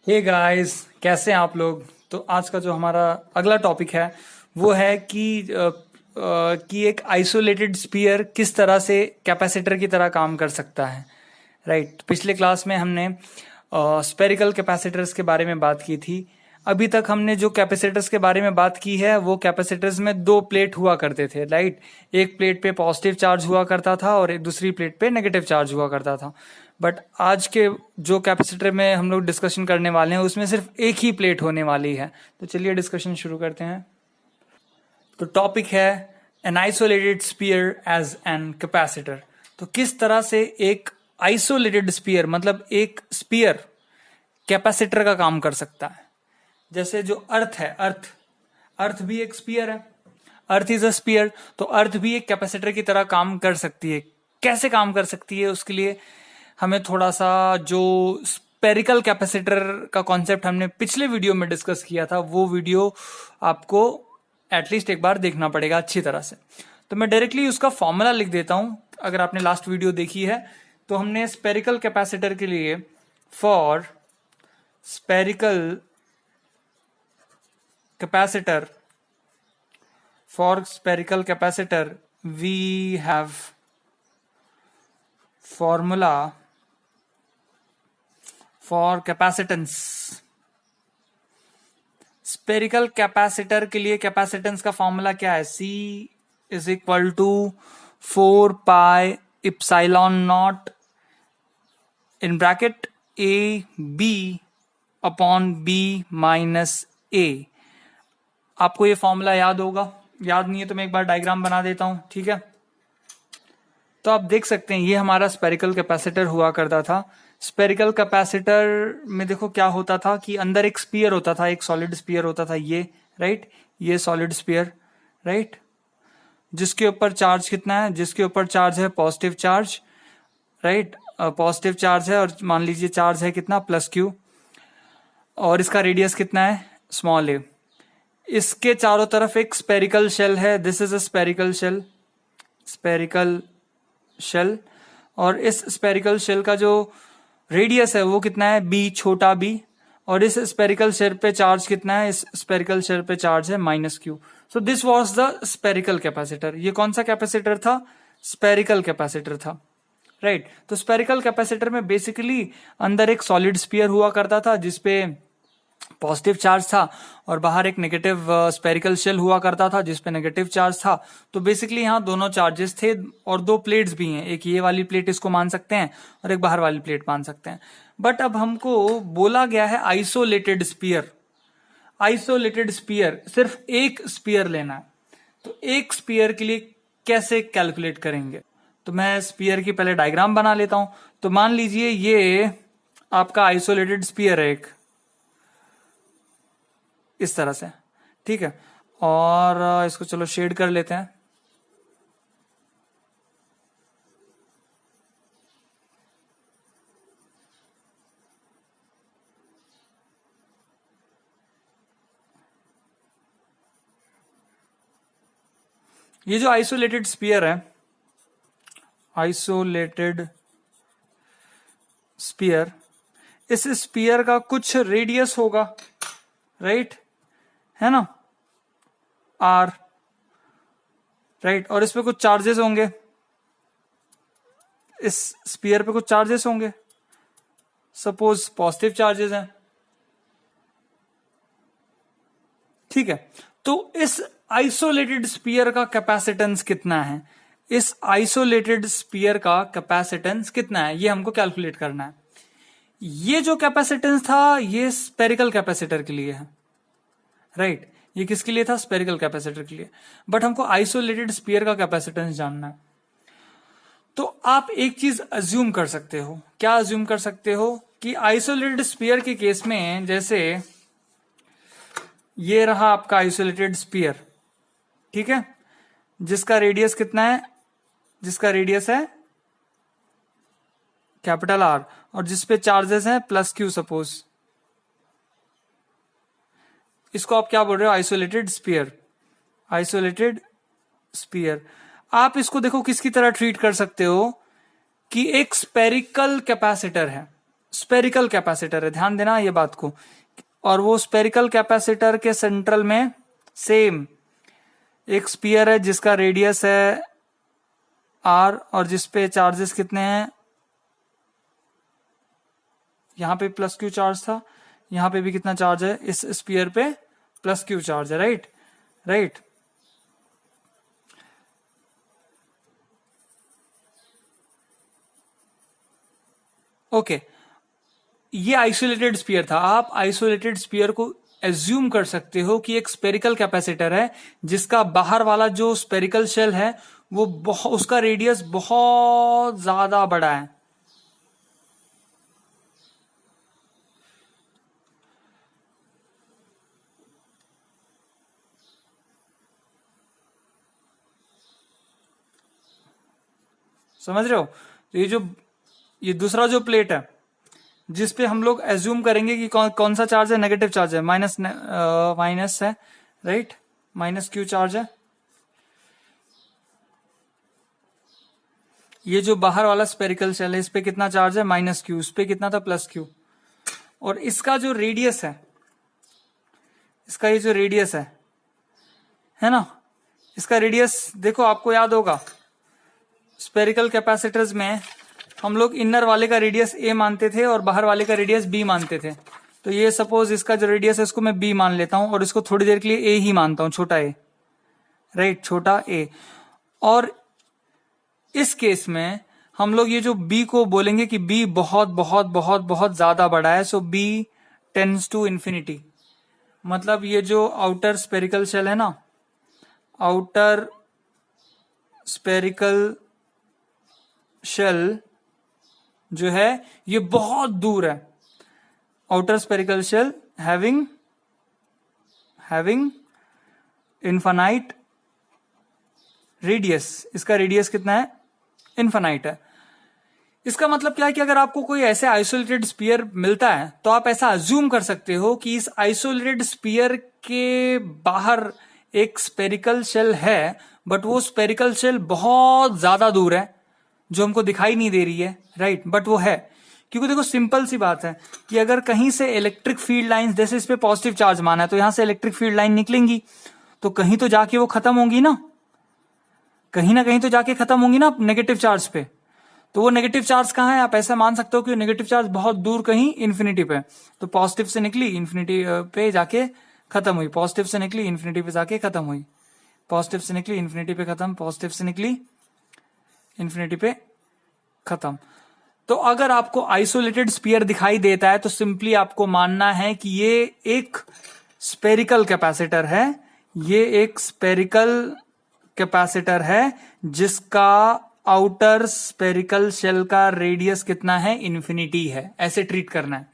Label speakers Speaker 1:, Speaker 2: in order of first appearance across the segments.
Speaker 1: Hey guys, कैसे हैं आप लोग। तो आज का जो हमारा अगला टॉपिक है वो है कि एक आइसोलेटेड स्फीयर किस तरह से कैपेसिटर की तरह काम कर सकता है। राइट, पिछले क्लास में हमने स्पेरिकल कैपेसिटर्स के बारे में बात की थी। अभी तक हमने जो कैपेसिटर्स के बारे में बात की है वो कैपेसिटर्स में दो प्लेट हुआ करते थे। राइट, एक प्लेट पे पॉजिटिव चार्ज हुआ करता था और एक दूसरी प्लेट पे नेगेटिव चार्ज हुआ करता था। बट आज के जो कैपेसिटर में हम लोग डिस्कशन करने वाले हैं उसमें सिर्फ एक ही प्लेट होने वाली है। तो चलिए डिस्कशन शुरू करते हैं। तो टॉपिक है an isolated sphere as an capacitor. तो किस तरह से एक आइसोलेटेड स्फीयर मतलब एक स्फीयर कैपेसिटर का काम कर सकता है। जैसे जो अर्थ है, अर्थ भी एक स्फीयर है। अर्थ इज अ स्फीयर, तो अर्थ भी एक कैपेसिटर की तरह काम कर सकती है। कैसे काम कर सकती है, उसके लिए हमें थोड़ा सा जो स्पेरिकल कैपेसिटर का कॉन्सेप्ट हमने पिछले वीडियो में डिस्कस किया था वो वीडियो आपको एटलीस्ट एक बार देखना पड़ेगा अच्छी तरह से। तो मैं डायरेक्टली उसका फॉर्मूला लिख देता हूं। अगर आपने लास्ट वीडियो देखी है तो हमने स्पेरिकल कैपेसिटर के लिए for spherical capacitor we have formula for capacitance. Spherical capacitor के लिए कैपेसिटेंस का फॉर्मूला क्या है? C is equal to 4 pi epsilon naught in bracket A B upon B minus A. आपको ये फॉर्मूला याद होगा, याद नहीं है तो मैं एक बार डायग्राम बना देता हूं, ठीक है। तो आप देख सकते हैं ये हमारा स्पेरिकल कैपेसिटर हुआ करता था। स्पेरिकल कैपेसिटर में देखो क्या होता था कि अंदर एक स्फीयर होता था, एक सॉलिड स्फीयर होता था ये, राइट, ये सॉलिड स्फीयर, राइट, जिसके ऊपर चार्ज कितना है, जिसके ऊपर चार्ज है positive charge, right, positive charge है और मान लीजिए चार्ज है कितना प्लस क्यू, और इसका रेडियस कितना है स्मॉल ए। इसके चारों तरफ एक स्पेरिकल शेल है, this is a spherical shell, और इस स्पेरिकल शेल का जो रेडियस है वो कितना है बी, छोटा बी, और इस स्पेरिकल शेल पे चार्ज कितना है, इस स्पेरिकल शेल पे चार्ज है minus Q. So this was the spherical capacitor. ये कौन सा कैपेसिटर था? स्पेरिकल कैपेसिटर था, राइट। तो स्पेरिकल कैपेसिटर में बेसिकली अंदर एक सॉलिड स्फीयर हुआ करता था जिसपे पॉजिटिव चार्ज था और बाहर एक नेगेटिव स्पेरिकल शेल हुआ करता था जिसपे नेगेटिव चार्ज था। तो बेसिकली यहाँ दोनों चार्जेस थे और दो प्लेट्स भी हैं, एक ये वाली प्लेट इसको मान सकते हैं और एक बाहर वाली प्लेट मान सकते हैं। बट अब हमको बोला गया है आइसोलेटेड स्फीयर। आइसोलेटेड स्फीयर, सिर्फ एक स्फीयर लेना है। तो एक स्फीयर के लिए कैसे कैलकुलेट करेंगे? तो मैं स्फीयर की पहले डायग्राम बना लेता हूं। तो मान लीजिए ये आपका आइसोलेटेड स्फीयर है एक, इस तरह से, ठीक है। और इसको चलो शेड कर लेते हैं। ये जो आइसोलेटेड स्फीयर है, आइसोलेटेड स्फीयर, इस स्फीयर का कुछ रेडियस होगा, राइट, है ना, आर, राइट, और इस पे कुछ चार्जेस होंगे, इस स्फीयर पे कुछ चार्जेस होंगे, सपोज पॉजिटिव चार्जेस हैं, ठीक है। तो इस आइसोलेटेड स्फीयर का कैपेसिटेंस कितना है, इस आइसोलेटेड स्फीयर का कैपेसिटेंस कितना है, ये हमको कैलकुलेट करना है। ये जो कैपेसिटेंस था ये स्पेरिकल कैपेसिटर के लिए है, राइट, ये किसके लिए था? स्पेरिकल कैपेसिटर के लिए। बट हमको आइसोलेटेड स्फीयर का कैपेसिटेंस जानना है। तो आप एक चीज अज्यूम कर सकते हो। क्या अज्यूम कर सकते हो? कि आइसोलेटेड स्फीयर के केस में जैसे ये रहा आपका आइसोलेटेड स्फीयर, ठीक है, जिसका रेडियस कितना है, जिसका रेडियस है कैपिटल आर और जिसपे चार्जेस हैं प्लस क्यू, सपोज इसको आप क्या बोल रहे हो? Isolated sphere. आइसोलेटेड स्फीयर आप इसको देखो किसकी तरह ट्रीट कर सकते हो कि एक स्पेरिकल कैपेसिटर है, स्पेरिकल कैपेसिटर है, ध्यान देना ये बात को। और वो स्पेरिकल कैपेसिटर के सेंट्रल में सेम एक स्पीयर है जिसका रेडियस है r और जिसपे चार्जेस कितने हैं, यहां पे प्लस क्यू चार्ज था, यहां पे भी कितना चार्ज है, इस स्पीयर पे प्लस क्यू चार्ज है, राइट राइट। ओके, ये आइसोलेटेड स्पीयर था। आप आइसोलेटेड स्पीयर को एज्यूम कर सकते हो कि एक स्पेरिकल कैपेसिटर है जिसका बाहर वाला जो स्पेरिकल शेल है वो उसका रेडियस बहुत ज्यादा बड़ा है। समझ रहे हो? तो ये दूसरा जो प्लेट है जिस पे हम लोग एज्यूम करेंगे कि कौन सा चार्ज है, नेगेटिव चार्ज है, माइनस है, राइट, माइनस क्यू चार्ज है। ये जो बाहर वाला स्पेरिकल शेल है इस पे कितना चार्ज है, माइनस क्यू, उस पे कितना था, प्लस क्यू। और इसका जो रेडियस है, इसका ये जो रेडियस है ना, इसका रेडियस देखो, आपको याद होगा स्पेरिकल कैपेसिटर्स में हम लोग इनर वाले का रेडियस a मानते थे और बाहर वाले का रेडियस b मानते थे। तो ये सपोज इसका जो रेडियस है इसको मैं b मान लेता हूं और इसको थोड़ी देर के लिए a ही मानता हूं, छोटा a, राइट, छोटा a। और इस केस में हम लोग ये जो b को बोलेंगे कि b बहुत बहुत बहुत बहुत ज्यादा बड़ा है, सो b टेंड्स टू इंफिनिटी। मतलब ये जो आउटर स्पेरिकल शेल है ना, आउटर स्पेरिकल शेल जो है ये बहुत दूर है। Outer spherical shell having infinite radius, इसका रेडियस कितना है, इन्फानाइट है। इसका मतलब क्या है कि अगर आपको कोई ऐसे आइसोलेटेड स्पीयर मिलता है तो आप ऐसा अज्यूम कर सकते हो कि इस आइसोलेटेड स्पीयर के बाहर एक स्पेरिकल शेल है, बट वो स्पेरिकल शेल बहुत ज्यादा दूर है जो हमको दिखाई नहीं दे रही है, राइट, बट वो है। क्योंकि देखो सिंपल सी बात है कि अगर कहीं से इलेक्ट्रिक फील्ड लाइंस, जैसे इस पे पॉजिटिव चार्ज माना है तो यहां से इलेक्ट्रिक फील्ड लाइन निकलेंगी तो कहीं तो जाके वो खत्म होंगी ना, कहीं ना कहीं तो जाके खत्म होंगी ना नेगेटिव चार्ज पे। तो वो नेगेटिव चार्ज कहाँ है, आप ऐसा मान सकते हो कि नेगेटिव चार्ज बहुत दूर कहीं इन्फिनिटी पे। तो पॉजिटिव से निकली इन्फिनिटी पे जाके खत्म हुई, पॉजिटिव से निकली इन्फिनिटी पे जाके खत्म हुई, पॉजिटिव से निकली इन्फिनिटी पे खत्म, पॉजिटिव से निकली इन्फिनिटी पे खत्म। तो अगर आपको आइसोलेटेड स्पीयर दिखाई देता है तो सिंपली आपको मानना है कि ये एक स्पेरिकल कैपेसिटर है, ये एक स्पेरिकल कैपेसिटर है जिसका आउटर स्पेरिकल शेल का रेडियस कितना है, इन्फिनिटी है। ऐसे ट्रीट करना है।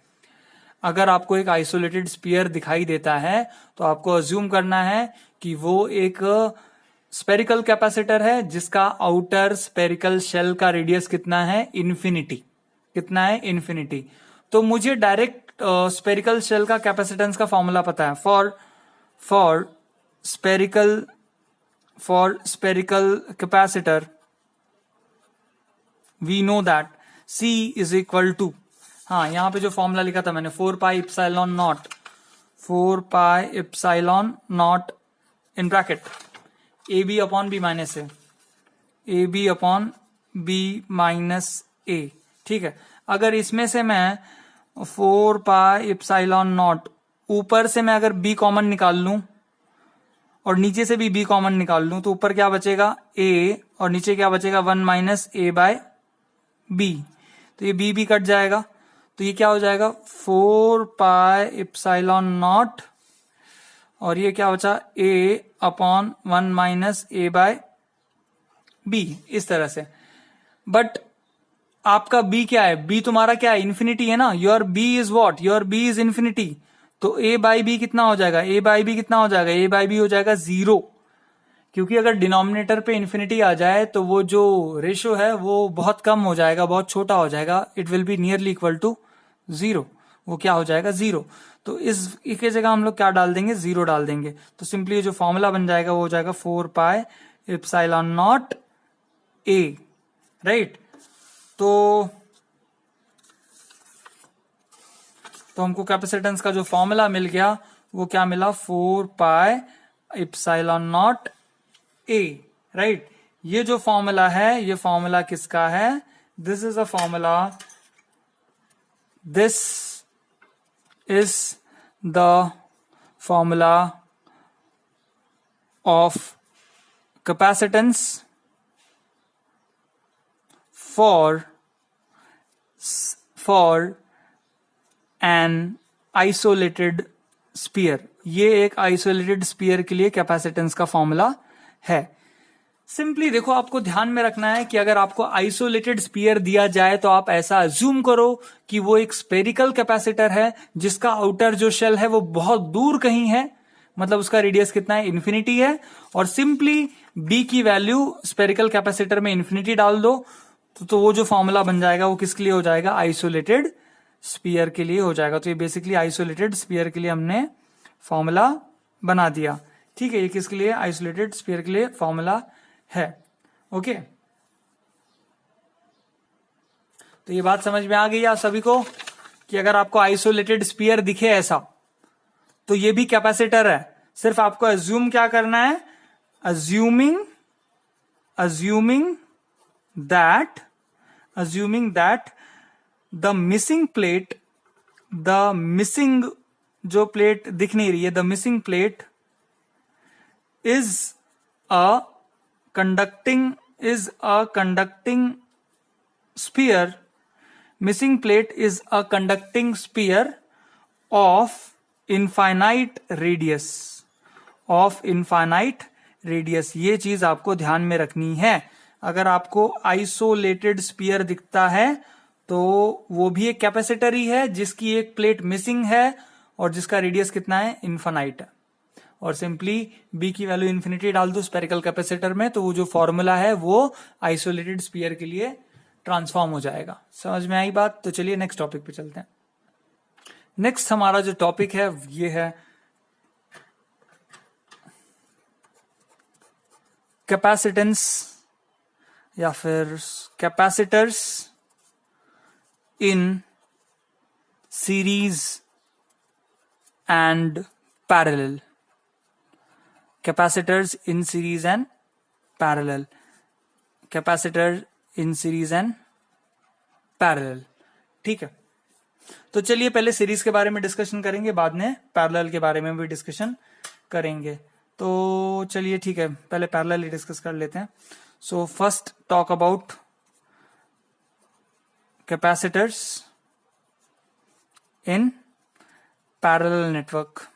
Speaker 1: अगर आपको एक आइसोलेटेड स्पीयर दिखाई देता है तो आपको अज्यूम करना है कि वो एक स्पेरिकल कैपेसिटर है जिसका आउटर स्पेरिकल शेल का रेडियस कितना है, इन्फिनिटी, कितना है, इन्फिनिटी। तो मुझे डायरेक्ट स्पेरिकल शेल का कैपेसिटेंस का फॉर्मूला पता है। For spherical capacitor we know that C is equal to, हाँ यहां पे जो फॉर्मूला लिखा था मैंने, 4 pi epsilon naught in bracket A B upon B minus A, ठीक है। अगर इसमें से मैं 4 पाई इप्सिलॉन नॉट, ऊपर से मैं अगर b कॉमन निकाल लूं और नीचे से भी b कॉमन निकाल लूं तो ऊपर क्या बचेगा, a, और नीचे क्या बचेगा, 1 माइनस a बाय b। तो ये b भी कट जाएगा तो ये क्या हो जाएगा, 4 पाई इप्सिलॉन नॉट, और ये क्या बचा, a upon 1 minus a by b, इस तरह से। बट आपका b क्या है, b तुम्हारा क्या है, इन्फिनिटी है ना, your b is what, your b is infinity. तो a बाई b कितना हो जाएगा, a बाई b कितना हो जाएगा, a बाई b हो जाएगा 0। क्योंकि अगर डिनोमिनेटर पे इन्फिनिटी आ जाए तो वो जो रेशियो है वो बहुत कम हो जाएगा, बहुत छोटा हो जाएगा, it will be nearly equal to 0, वो क्या हो जाएगा, 0। तो इसके जगह हम लोग क्या डाल देंगे, 0 डाल देंगे। तो सिंपली जो फॉर्मूला बन जाएगा वो हो जाएगा 4 pi epsilon naught a, right. तो तो हमको कैपेसिटेंस का जो फॉर्मूला मिल गया वो क्या मिला, 4 pi epsilon not a, right. ये जो फॉर्मूला है, ये फॉर्मूला किसका है, this is a formula, this is the formula of capacitance for an isolated sphere। ये एक आइसोलेटेड स्पीयर के लिए कैपेसिटेंस का फॉर्मूला है। सिंपली देखो, आपको ध्यान में रखना है कि अगर आपको आइसोलेटेड स्पीयर दिया जाए तो आप ऐसा अज्यूम करो कि वो एक स्पेरिकल कैपेसिटर है जिसका आउटर जो शेल है वो बहुत दूर कहीं है, मतलब उसका रेडियस कितना है, इन्फिनिटी है, और सिंपली बी की वैल्यू स्पेरिकल कैपेसिटर में इन्फिनिटी डाल दो तो वो जो फॉर्मूला बन जाएगा वो किसके लिए हो जाएगा, आइसोलेटेड स्पीयर के लिए हो जाएगा। तो ये बेसिकली आइसोलेटेड स्पीयर के लिए हमने फॉर्मूला बना दिया। ठीक है, ये किसके लिए, आइसोलेटेड स्पीयर के लिए फॉर्मूला है। ओके, तो ये बात समझ में आ गई आप सभी को कि अगर आपको आइसोलेटेड स्पीयर दिखे ऐसा तो ये भी कैपेसिटर है। सिर्फ आपको अज्यूम क्या करना है, assuming that the missing plate, the missing जो प्लेट दिख नहीं रही है, the missing plate is a conducting sphere, missing plate is a conducting sphere of infinite radius, ये चीज आपको ध्यान में रखनी है। अगर आपको आइसोलेटेड स्पीयर दिखता है तो वो भी एक कैपेसिटर ही है जिसकी एक प्लेट मिसिंग है और जिसका रेडियस कितना है, इनफाइनाइट है, और सिंपली बी की वैल्यू इन्फिनिटी डाल दो स्पेरिकल कैपेसिटर में तो वो जो फॉर्मूला है वो आइसोलेटेड स्पीयर के लिए ट्रांसफॉर्म हो जाएगा। समझ में आई बात? तो चलिए नेक्स्ट टॉपिक पे चलते हैं। नेक्स्ट हमारा जो टॉपिक है ये है कैपेसिटेंस या फिर capacitors in series and parallel. Capacitors in series and parallel, capacitor in series and parallel. ठीक है, तो चलिए पहले सीरीज के बारे में डिस्कशन करेंगे, बाद में पैरेलल के बारे में भी डिस्कशन करेंगे। तो चलिए ठीक है, पहले पैरेलल ही डिस्कस कर लेते हैं। So first talk about capacitors in parallel network.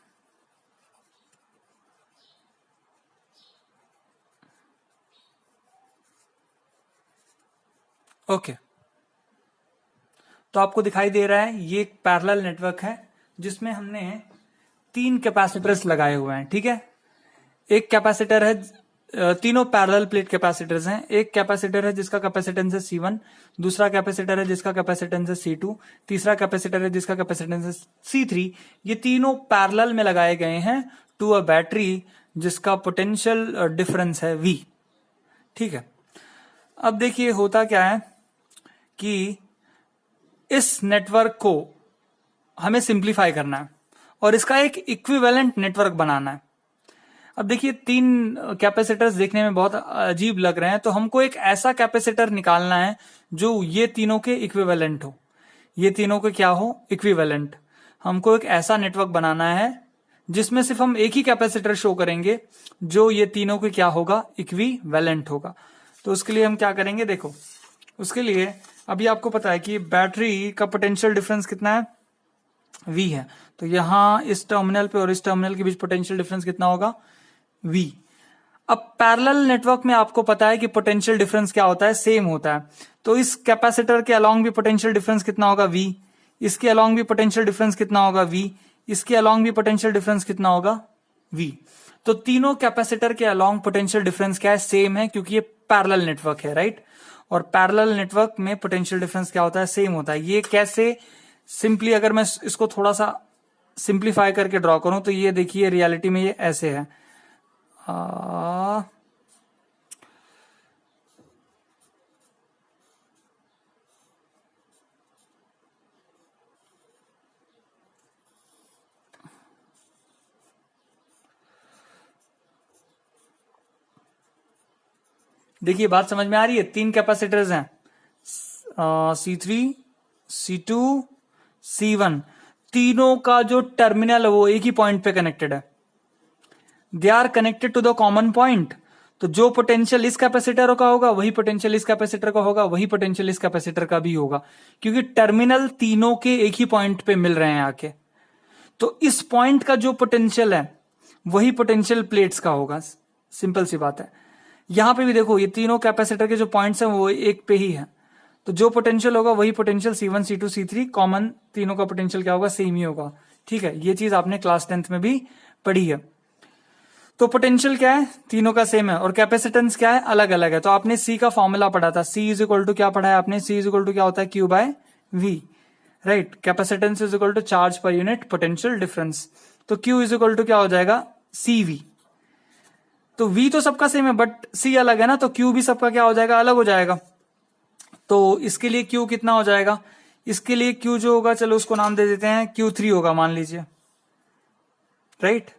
Speaker 1: Okay, तो आपको दिखाई दे रहा है ये एक पैरेलल नेटवर्क है जिसमें हमने 3 कैपेसिटर्स लगाए हुए हैं। ठीक है, एक कैपेसिटर है, तीनों पैरेलल प्लेट कैपेसिटर्स हैं। एक कैपेसिटर है जिसका कैपेसिटेंस है C1, दूसरा कैपेसिटर है जिसका कैपेसिटेंस है C2, तीसरा कैपेसिटर है जिसका कैपेसिटेंस है C3। ये तीनों पैरेलल में लगाए गए हैं टू अ बैटरी जिसका पोटेंशियल डिफरेंस है V। ठीक है, अब देखिए होता क्या है कि इस नेटवर्क को हमें सिंप्लीफाई करना है और इसका एक इक्विवेलेंट नेटवर्क बनाना है। अब देखिए 3 कैपेसिटर्स देखने में बहुत अजीब लग रहे हैं, तो हमको एक ऐसा कैपेसिटर निकालना है जो ये तीनों के इक्विवेलेंट हो, ये तीनों के क्या हो, इक्विवेलेंट। हमको एक ऐसा नेटवर्क बनाना है जिसमें सिर्फ हम एक ही कैपेसिटर शो करेंगे जो ये तीनों के क्या होगा, इक्विवेलेंट होगा। तो उसके लिए हम क्या करेंगे, देखो उसके लिए अभी आपको पता है कि बैटरी का पोटेंशियल डिफरेंस कितना है, V है। तो यहां इस टर्मिनल पे और इस टर्मिनल के बीच पोटेंशियल डिफरेंस कितना होगा, V। अब पैरेलल नेटवर्क में आपको पता है कि पोटेंशियल डिफरेंस क्या होता है, सेम होता है। तो इस कैपेसिटर के अलोंग भी पोटेंशियल डिफरेंस कितना होगा, V। इसके अलोंग भी पोटेंशियल डिफरेंस कितना होगा, V। इसके अलोंग भी पोटेंशियल डिफरेंस कितना होगा, V। तो तीनों कैपेसिटर के अलोंग पोटेंशियल डिफरेंस क्या है, सेम है, क्योंकि ये पैरेलल नेटवर्क है, राइट। और पैरेलल नेटवर्क में पोटेंशियल डिफरेंस क्या होता है, सेम होता है। ये कैसे, सिंपली अगर मैं इसको थोड़ा सा सिंप्लीफाई करके ड्रॉ करूं तो ये देखिए रियलिटी में ये ऐसे है। देखिए बात समझ में आ रही है। 3 कैपेसिटर्स हैं, C3, C2, C1। तीनों का जो टर्मिनल है वो एक ही पॉइंट पे कनेक्टेड है, they are connected to the common point. तो जो पोटेंशियल इस कैपेसिटर का होगा वही पोटेंशियल इस कैपेसिटर का होगा, वही पोटेंशियल इस कैपेसिटर का भी होगा, क्योंकि टर्मिनल तीनों के एक ही पॉइंट पे मिल रहे हैं आके। तो इस पॉइंट का जो पोटेंशियल है वही पोटेंशियल प्लेट्स का होगा। सिंपल सी बात है। यहां पे भी देखो ये तीनों कैपेसिटर के जो पॉइंट्स हैं वो एक पे ही है, तो जो पोटेंशियल होगा वही potential C1, C2, C3 common, तीनों का पोटेंशियल क्या होगा, सेम ही होगा। ठीक है, ये चीज आपने क्लास 10th में भी पढ़ी है। तो पोटेंशियल क्या है, तीनों का सेम है, और कैपेसिटेंस क्या है, अलग अलग है। तो आपने C का फॉर्मूला पढ़ा था, C इज इक्वल टू क्या पढ़ा है आपने, C इज इक्वल टू क्या होता है, Q by V, right. Capacitance is equal to charge per unit potential difference. तो Q इज इक्वल टू क्या हो जाएगा, CV। तो V तो सबका सेम है बट C अलग है ना, तो Q भी सबका क्या हो जाएगा, अलग हो जाएगा। तो इसके लिए Q कितना हो जाएगा, इसके लिए Q जो होगा, चलो उसको नाम दे देते हैं, Q3 होगा मान लीजिए, राइट।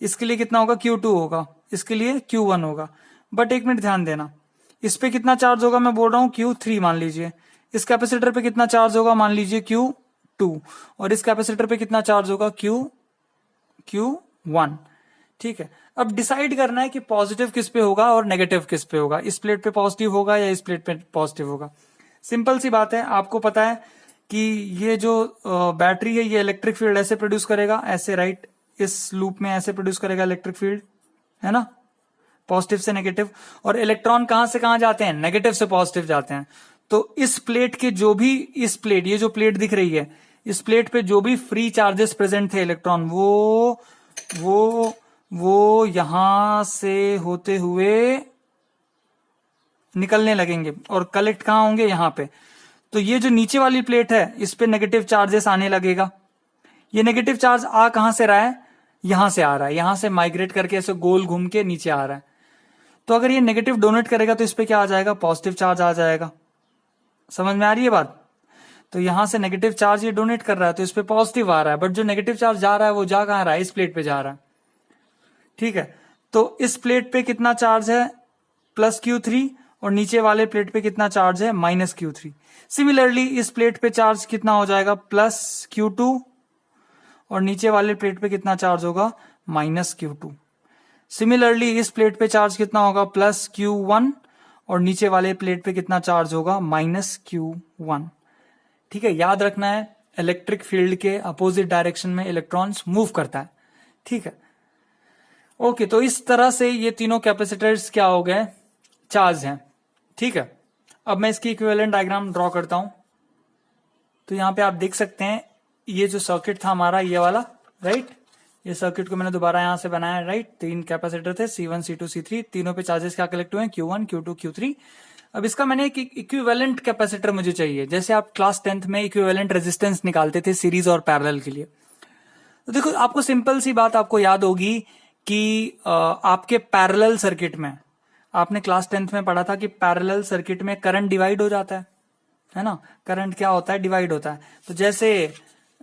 Speaker 1: इसके लिए कितना होगा, Q2 होगा, इसके लिए Q1 होगा। बट एक मिनट ध्यान देना, इस पे कितना चार्ज होगा, मैं बोल रहा हूं Q3 मान लीजिए। इस कैपेसिटर पे कितना चार्ज होगा, मान लीजिए Q2, और इस कैपेसिटर पे कितना चार्ज होगा, Q1। ठीक है, अब डिसाइड करना है कि पॉजिटिव किस पे होगा और नेगेटिव किस पे होगा, इस प्लेट पे पॉजिटिव होगा या इस प्लेट पे पॉजिटिव होगा। सिंपल सी बात है, आपको पता है कि ये जो बैटरी है ये इलेक्ट्रिक फील्ड ऐसे प्रोड्यूस करेगा, ऐसे, राइट, इस लूप में ऐसे प्रोड्यूस करेगा इलेक्ट्रिक फील्ड, है ना, पॉजिटिव से नेगेटिव। और इलेक्ट्रॉन कहां से कहां जाते हैं, नेगेटिव से पॉजिटिव जाते हैं। तो इस प्लेट के जो भी, इस प्लेट, ये जो प्लेट दिख रही है, इस प्लेट पे जो भी फ्री चार्जेस प्रेजेंट थे इलेक्ट्रॉन, वो यहां से होते हुए निकलने लगेंगे और कलेक्ट कहां होंगे, यहां पे। तो ये जो नीचे वाली प्लेट है इस पे नेगेटिव चार्जेस आने लगेगा। ये नेगेटिव चार्ज आ कहां से रहा है, यहां से आ रहा है, यहां से माइग्रेट करके ऐसे गोल घूम के नीचे आ रहा है। तो अगर ये नेगेटिव डोनेट करेगा तो इस पे क्या आ जाएगा, पॉजिटिव चार्ज आ जाएगा। समझ में आ रही है बात। तो यहां से नेगेटिव चार्ज ये डोनेट कर रहा है तो इस पे पॉजिटिव आ रहा है, बट जो नेगेटिव चार्ज जा रहा है वो जा कहां रहा है, इस प्लेट पे जा रहा है। ठीक है, तो इस प्लेट पे कितना चार्ज है, +Q3, और नीचे वाले प्लेट पे कितना चार्ज है, -Q3। सिमिलरली इस प्लेट पे चार्ज कितना हो जाएगा, +Q2, और नीचे वाले प्लेट पे कितना चार्ज होगा, -Q2। सिमिलरली इस प्लेट पे चार्ज कितना होगा, +Q1, और नीचे वाले प्लेट पे कितना चार्ज होगा, -Q1। ठीक है, याद रखना है इलेक्ट्रिक फील्ड के अपोजिट डायरेक्शन में इलेक्ट्रॉन्स मूव करता है। ठीक है, ओके। तो इस तरह से ये तीनों कैपेसिटर्स क्या हो गए, चार्ज हैं। ठीक है, अब मैं इसकी इक्विवेलेंट डायग्राम ड्रॉ करता हूं। तो यहां पे आप देख सकते हैं ये जो सर्किट था हमारा, ये वाला, राइट। ये सर्किट को मैंने दोबारा यहां से बनाया, राइट। 3 कैपेसिटर थे, C1, C2, C3, तीनों पे चार्जेस क्या कलेक्ट हुए हैं, Q1, Q2, Q3। अब इसका मैंने एक इक्विवेलेंट कैपेसिटर मुझे चाहिए, जैसे आप क्लास 10th में इक्विवेलेंट रेजिस्टेंस निकालते थे सीरीज और पैरेलल के लिए। तो देखो, आपको सिंपल सी बात आपको याद होगी कि आपके पैरेलल सर्किट में, आपने क्लास 10th में पढ़ा था कि पैरेलल सर्किट में करंट डिवाइड हो जाता है ना। करंट क्या होता है, डिवाइड होता है। तो जैसे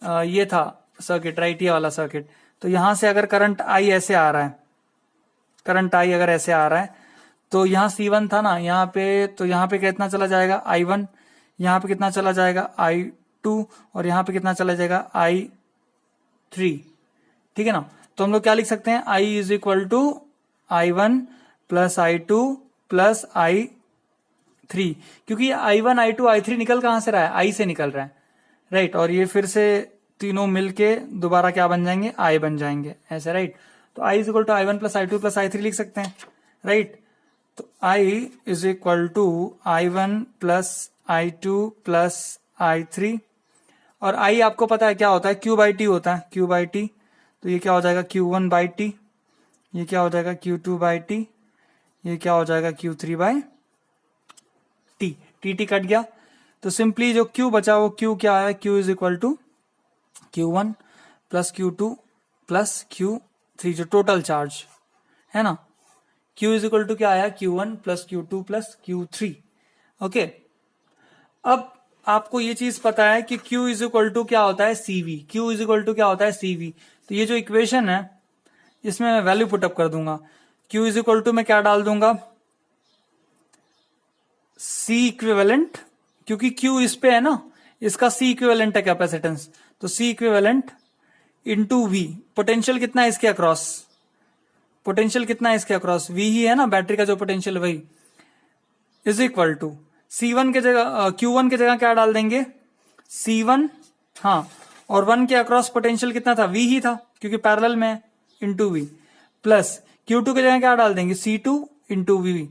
Speaker 1: ये था सर्किट, राइट, ये वाला सर्किट। तो यहां से अगर करंट I ऐसे आ रहा है, करंट I अगर ऐसे आ रहा है, तो यहाँ C1 था ना यहाँ पे, तो यहाँ पे कितना चला जाएगा, I1, यहाँ पे कितना चला जाएगा, I2, और यहाँ पे कितना चला जाएगा, I3। ठीक है ना। तो हम लोग क्या लिख सकते हैं, I is equal to I1 plus I2 plus I3, क्योंकि I1, I2, I3 निकल कहां से रहा है, I से निकल रहा है, राइट। और ये फिर से तीनों मिलके दोबारा क्या बन जाएंगे, I बन जाएंगे, ऐसे, राइट। तो I is equal to I1 plus I2 plus I3 लिख सकते हैं, राइट। तो I is equal to I1 plus I2 plus I3, और I आपको पता है क्या होता है, Q बाई टी होता है, Q बाई टी। तो ये क्या हो जाएगा, Q1 बाई टी, ये क्या हो जाएगा, Q2 बाई टी, ये क्या हो जाएगा, Q3 by T. T cut गया, तो सिंपली जो Q बचा वो Q क्या है, Q is equal to Q1 plus Q2 plus Q3, जो टोटल चार्ज है ना। Q इज इक्वल टू क्या आया, Q1 plus Q2 plus Q3। Okay, अब आपको ये चीज पता है कि Q इज इक्वल टू क्या होता है, CV। Q is equal to क्या होता है, CV। तो ये जो इक्वेशन है इसमें मैं वैल्यू पुटअप कर दूंगा। Q इज इक्वल टू मैं क्या डाल दूंगा, सी इक्विवेलेंट, क्योंकि क्यू इस पे है ना, इसका सी इक्विवेलेंट है कैपेसिटेंस, तो C equivalent into V, potential कितना है इसके अक्रॉस, पोटेंशियल कितना है इसके अक्रॉस, वी ही है ना बैटरी का जो पोटेंशियल, वही इज इक्वल टू C1 के जगह Q1 के जगह क्या डाल देंगे, C1, हाँ, और 1 के अक्रॉस पोटेंशियल कितना था, V ही था क्योंकि पैरेलल में है, इंटू वी, प्लस Q2 के जगह क्या डाल देंगे, C2 into we,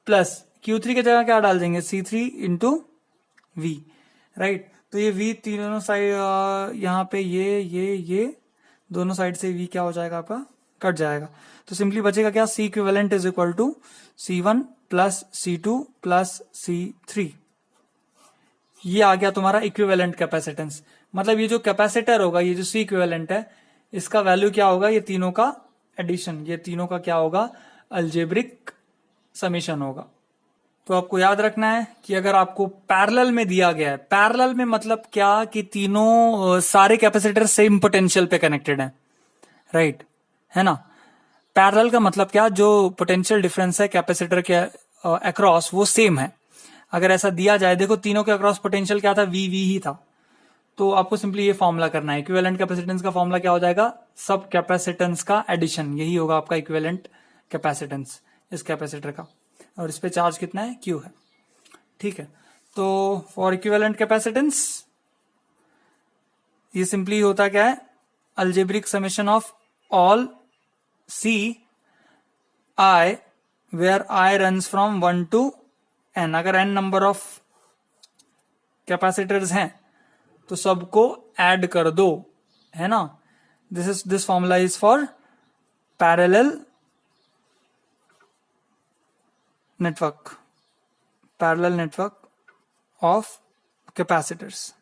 Speaker 1: plus Q3 के जगह क्या डाल देंगे, C3 इंटू वी, राइट। तो ये V तीनों साइड, यहाँ पे ये दोनों साइड से V क्या हो जाएगा आपका, कट जाएगा, तो सिंपली बचेगा क्या, C equivalent is equal to C1 plus C2 plus C3। ये आ गया तुम्हारा इक्विवेलेंट कैपेसिटेंस। मतलब ये जो कैपेसिटर होगा, ये जो C इक्विवेलेंट है, इसका वैल्यू क्या होगा, ये तीनों का एडिशन, ये तीनों का क्या होगा, अलजेब्रिक समेशन होगा। तो आपको याद रखना है कि अगर आपको पैरेलल में दिया गया है, पैरेलल में मतलब क्या कि तीनों सारे कैपेसिटर सेम पोटेंशियल पे कनेक्टेड हैं, राइट, है ना। पैरेलल का मतलब क्या, जो पोटेंशियल डिफरेंस है कैपेसिटर के अक्रॉस वो सेम है। अगर ऐसा दिया जाए, देखो तीनों के अक्रॉस पोटेंशियल क्या था, वी ही था, तो आपको सिंपली ये फॉर्मूला करना है। इक्विवेलेंट कैपेसिटेंस का फॉर्मूला क्या हो जाएगा, सब कैपेसिटेंस का एडिशन, यही होगा आपका इक्विवेलेंट कैपेसिटेंस इस कैपेसिटर का, और इस पे चार्ज कितना है, Q है, ठीक है। तो फॉर इक्विवेलेंट कैपेसिटेंस ये सिंपली होता क्या है, algebraic summation of all C I where I runs from 1 to n। अगर n नंबर ऑफ कैपेसिटर्स हैं तो सबको ऐड कर दो, है ना। This formula is for parallel network, parallel network of capacitors.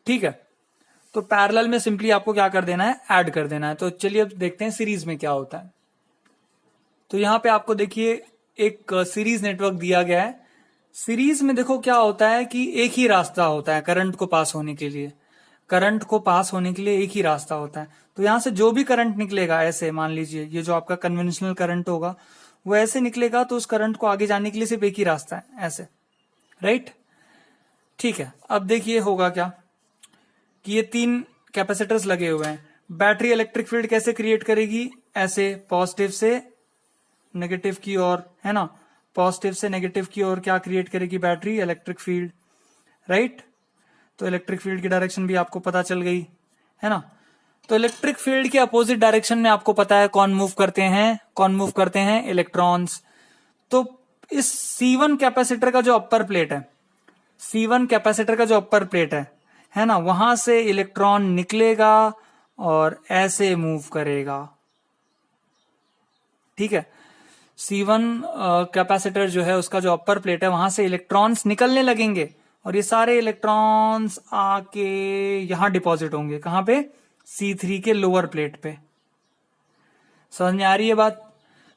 Speaker 1: ठीक है, तो पैरेलल में सिंपली आपको क्या कर देना है, ऐड कर देना है। तो चलिए अब देखते हैं सीरीज में क्या होता है। तो यहां पे आपको देखिए एक सीरीज नेटवर्क दिया गया है। सीरीज में देखो क्या होता है कि एक ही रास्ता होता है करंट को पास होने के लिए, करंट को पास होने के लिए एक ही रास्ता होता है। तो यहां से जो भी करंट निकलेगा, ऐसे मान लीजिए ये जो आपका कन्वेंशनल करंट होगा वो ऐसे निकलेगा, तो उस करंट को आगे जाने के लिए सिर्फ एक ही रास्ता है, ऐसे, राइट। ठीक है, अब देखिए होगा क्या कि ये तीन कैपेसिटर्स लगे हुए हैं। बैटरी इलेक्ट्रिक फील्ड कैसे क्रिएट करेगी, ऐसे पॉजिटिव से नेगेटिव की ओर, है ना, पॉजिटिव से नेगेटिव की ओर क्या क्रिएट करेगी बैटरी, इलेक्ट्रिक फील्ड, राइट। तो इलेक्ट्रिक फील्ड की डायरेक्शन भी आपको पता चल गई, है ना। तो इलेक्ट्रिक फील्ड के अपोजिट डायरेक्शन में आपको पता है कौन मूव करते हैं, कौन मूव करते हैं, इलेक्ट्रॉन्स। तो इस C1 कैपेसिटर का जो अपर प्लेट है, C1 कैपेसिटर का जो अपर प्लेट है ना, वहां से इलेक्ट्रॉन निकलेगा और ऐसे मूव करेगा, ठीक है। C1 कैपेसिटर जो है उसका जो अपर प्लेट है, वहां से इलेक्ट्रॉन्स निकलने लगेंगे और ये सारे इलेक्ट्रॉन्स आके यहां डिपॉजिट होंगे, कहां पे, C3 के लोअर प्लेट पे। समझ में आ रही है बात।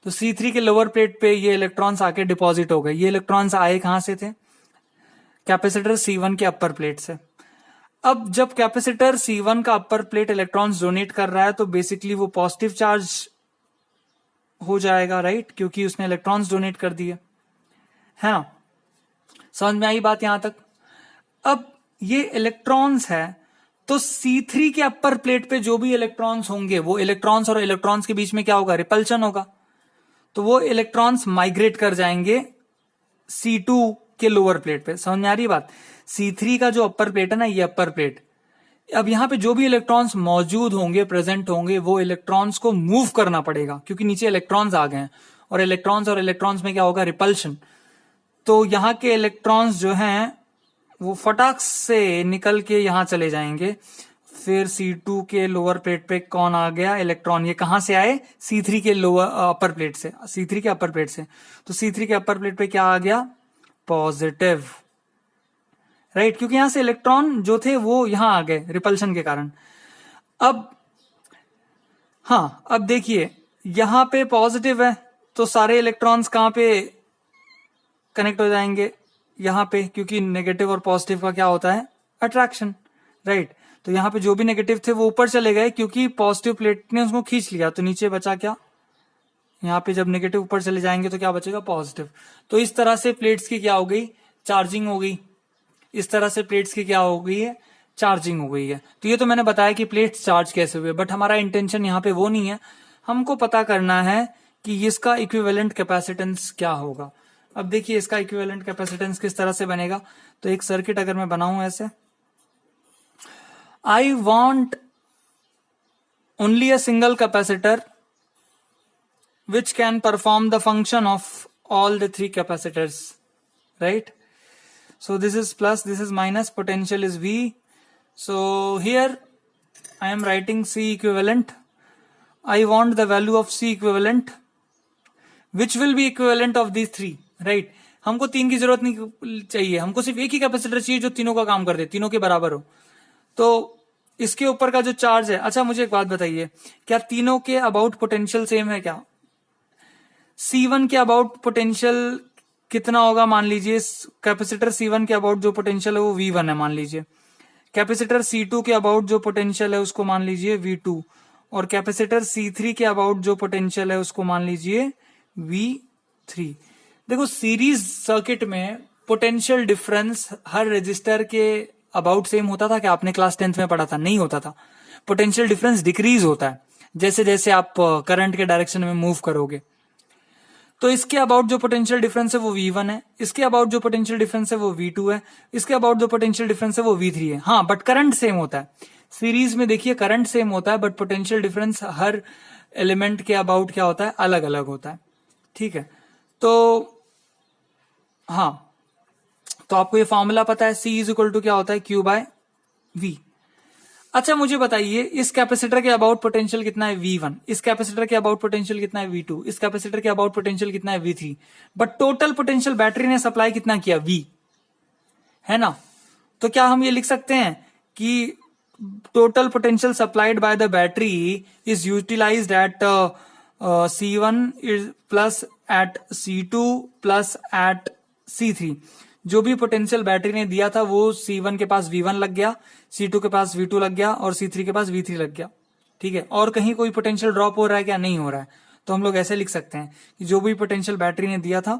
Speaker 1: तो C3 के लोअर प्लेट पे ये इलेक्ट्रॉन्स आके डिपॉजिट हो गए। ये इलेक्ट्रॉन्स आए कहां से थे, कैपेसिटर C1 के अपर प्लेट से। अब जब कैपेसिटर C1 का अपर प्लेट इलेक्ट्रॉन्स डोनेट कर रहा है तो बेसिकली वो पॉजिटिव चार्ज हो जाएगा, राइट, क्योंकि उसने इलेक्ट्रॉन्स डोनेट कर दिए, है ना। समझ में आई बात यहां तक। अब ये इलेक्ट्रॉन्स है तो C3 के अपर प्लेट पे जो भी इलेक्ट्रॉन्स होंगे, वो इलेक्ट्रॉन्स और इलेक्ट्रॉन्स के बीच में क्या होगा, रिपल्शन होगा। तो वो इलेक्ट्रॉन्स माइग्रेट कर जाएंगे C2 के लोअर प्लेट पे। समझ में आ रही बात। C3 का जो अपर प्लेट है ना, ये अपर प्लेट, अब यहां पे जो भी इलेक्ट्रॉन्स मौजूद होंगे, प्रेजेंट होंगे, वो इलेक्ट्रॉन्स को मूव करना पड़ेगा क्योंकि नीचे इलेक्ट्रॉन्स आ गए हैं, और इलेक्ट्रॉन्स में क्या होगा, रिपल्शन। तो यहाँ के इलेक्ट्रॉन्स जो हैं वो फटाक से निकल के यहां चले जाएंगे। फिर C2 के लोअर प्लेट पे कौन आ गया, इलेक्ट्रॉन। ये कहां से आए, C3 के लोअर अपर प्लेट से, C3 के अपर प्लेट से। तो C3 के अपर प्लेट पे क्या आ गया, पॉजिटिव, राइट, क्योंकि यहां से इलेक्ट्रॉन जो थे वो यहां आ गए रिपल्शन के कारण। अब हाँ, अब देखिए यहां पे पॉजिटिव है तो सारे इलेक्ट्रॉन्स कहां पे कनेक्ट हो जाएंगे, यहां पे, क्योंकि नेगेटिव और पॉजिटिव का क्या होता है, अट्रैक्शन, राइट। तो यहां पे जो भी नेगेटिव थे वो ऊपर चले गए क्योंकि पॉजिटिव प्लेट ने उसको खींच लिया, तो नीचे बचा क्या, यहाँ पे जब नेगेटिव ऊपर चले जाएंगे तो क्या बचेगा, पॉजिटिव। तो इस तरह से प्लेट्स की क्या हो गई, चार्जिंग हो गई। इस तरह से प्लेट्स की क्या हो गई है, चार्जिंग हो गई है। तो ये तो मैंने बताया कि प्लेट्स चार्ज कैसे हुए, बट हमारा इंटेंशन यहाँ पे वो नहीं है। हमको पता करना है कि इसका इक्विवेलेंट कैपेसिटेंस क्या होगा। अब देखिए इसका इक्विवेलेंट कैपेसिटेंस किस तरह से बनेगा। तो एक सर्किट अगर मैं बनाऊं ऐसे, I want only a single capacitor which can perform the function of all the three capacitors, right? So this is plus, this is minus, potential is V. So here I am writing C equivalent. I want the value of C equivalent which will be equivalent of these three, right? हमको तीन की जरूरत नहीं चाहिए, हमको सिर्फ एक ही capacitor चाहिए जो तीनों का काम कर दे, तीनों के बराबर हो। तो इसके ऊपर का जो चार्ज है, अच्छा मुझे एक बात बताइए, क्या तीनों के अबाउट पोटेंशियल सेम है क्या? C1 के अबाउट पोटेंशियल कितना होगा, मान लीजिए कैपेसिटर C1 के अबाउट जो पोटेंशियल है वो V1 है मान लीजिए। कैपेसिटर C2 के अबाउट जो पोटेंशियल है उसको मान लीजिए V2, और कैपेसिटर C3 के अबाउट जो पोटेंशियल है उसको मान लीजिए V3। देखो सीरीज सर्किट में पोटेंशियल डिफरेंस हर रेजिस्टर के अबाउट सेम होता था क्या? आपने क्लास 10th में पढ़ा था? नहीं होता था। पोटेंशियल डिफरेंस डिक्रीज होता है जैसे जैसे आप करंट के डायरेक्शन में मूव करोगे। तो इसके अबाउट जो पोटेंशियल डिफरेंस है वो V1 है, इसके अबाउट जो पोटेंशियल डिफरेंस है वो V2 है, इसके अबाउट जो पोटेंशियल डिफरेंस है वो V3 है। हाँ, बट करंट सेम होता है। सीरीज में देखिए करंट सेम होता है, but potential difference her element के अबाउट क्या होता है, अलग अलग होता है। ठीक है, तो हाँ, तो आपको ये फॉर्मूला पता है, C इज इक्वल टू क्या होता है, Q बाय V। अच्छा मुझे बताइए, इस कैपेसिटर के अबाउट पोटेंशियल कितना है, V1। इस कैपेसिटर के अबाउट पोटेंशियल कितना है, V2। इस कैपेसिटर के अबाउट पोटेंशियल कितना है, V3। But total potential battery ने सप्लाई कितना किया, V, है ना? तो क्या हम ये लिख सकते हैं कि total potential supplied by the battery is utilized at C1 plus at C2 plus at C3। जो भी पोटेंशियल बैटरी ने दिया था वो C1 के पास V1 लग गया, C2 के पास V2 लग गया और C3 के पास V3 लग गया। ठीक है, और कहीं कोई पोटेंशियल ड्रॉप हो रहा है क्या? नहीं हो रहा है। तो हम लोग ऐसे लिख सकते हैं कि जो भी पोटेंशियल बैटरी ने दिया था,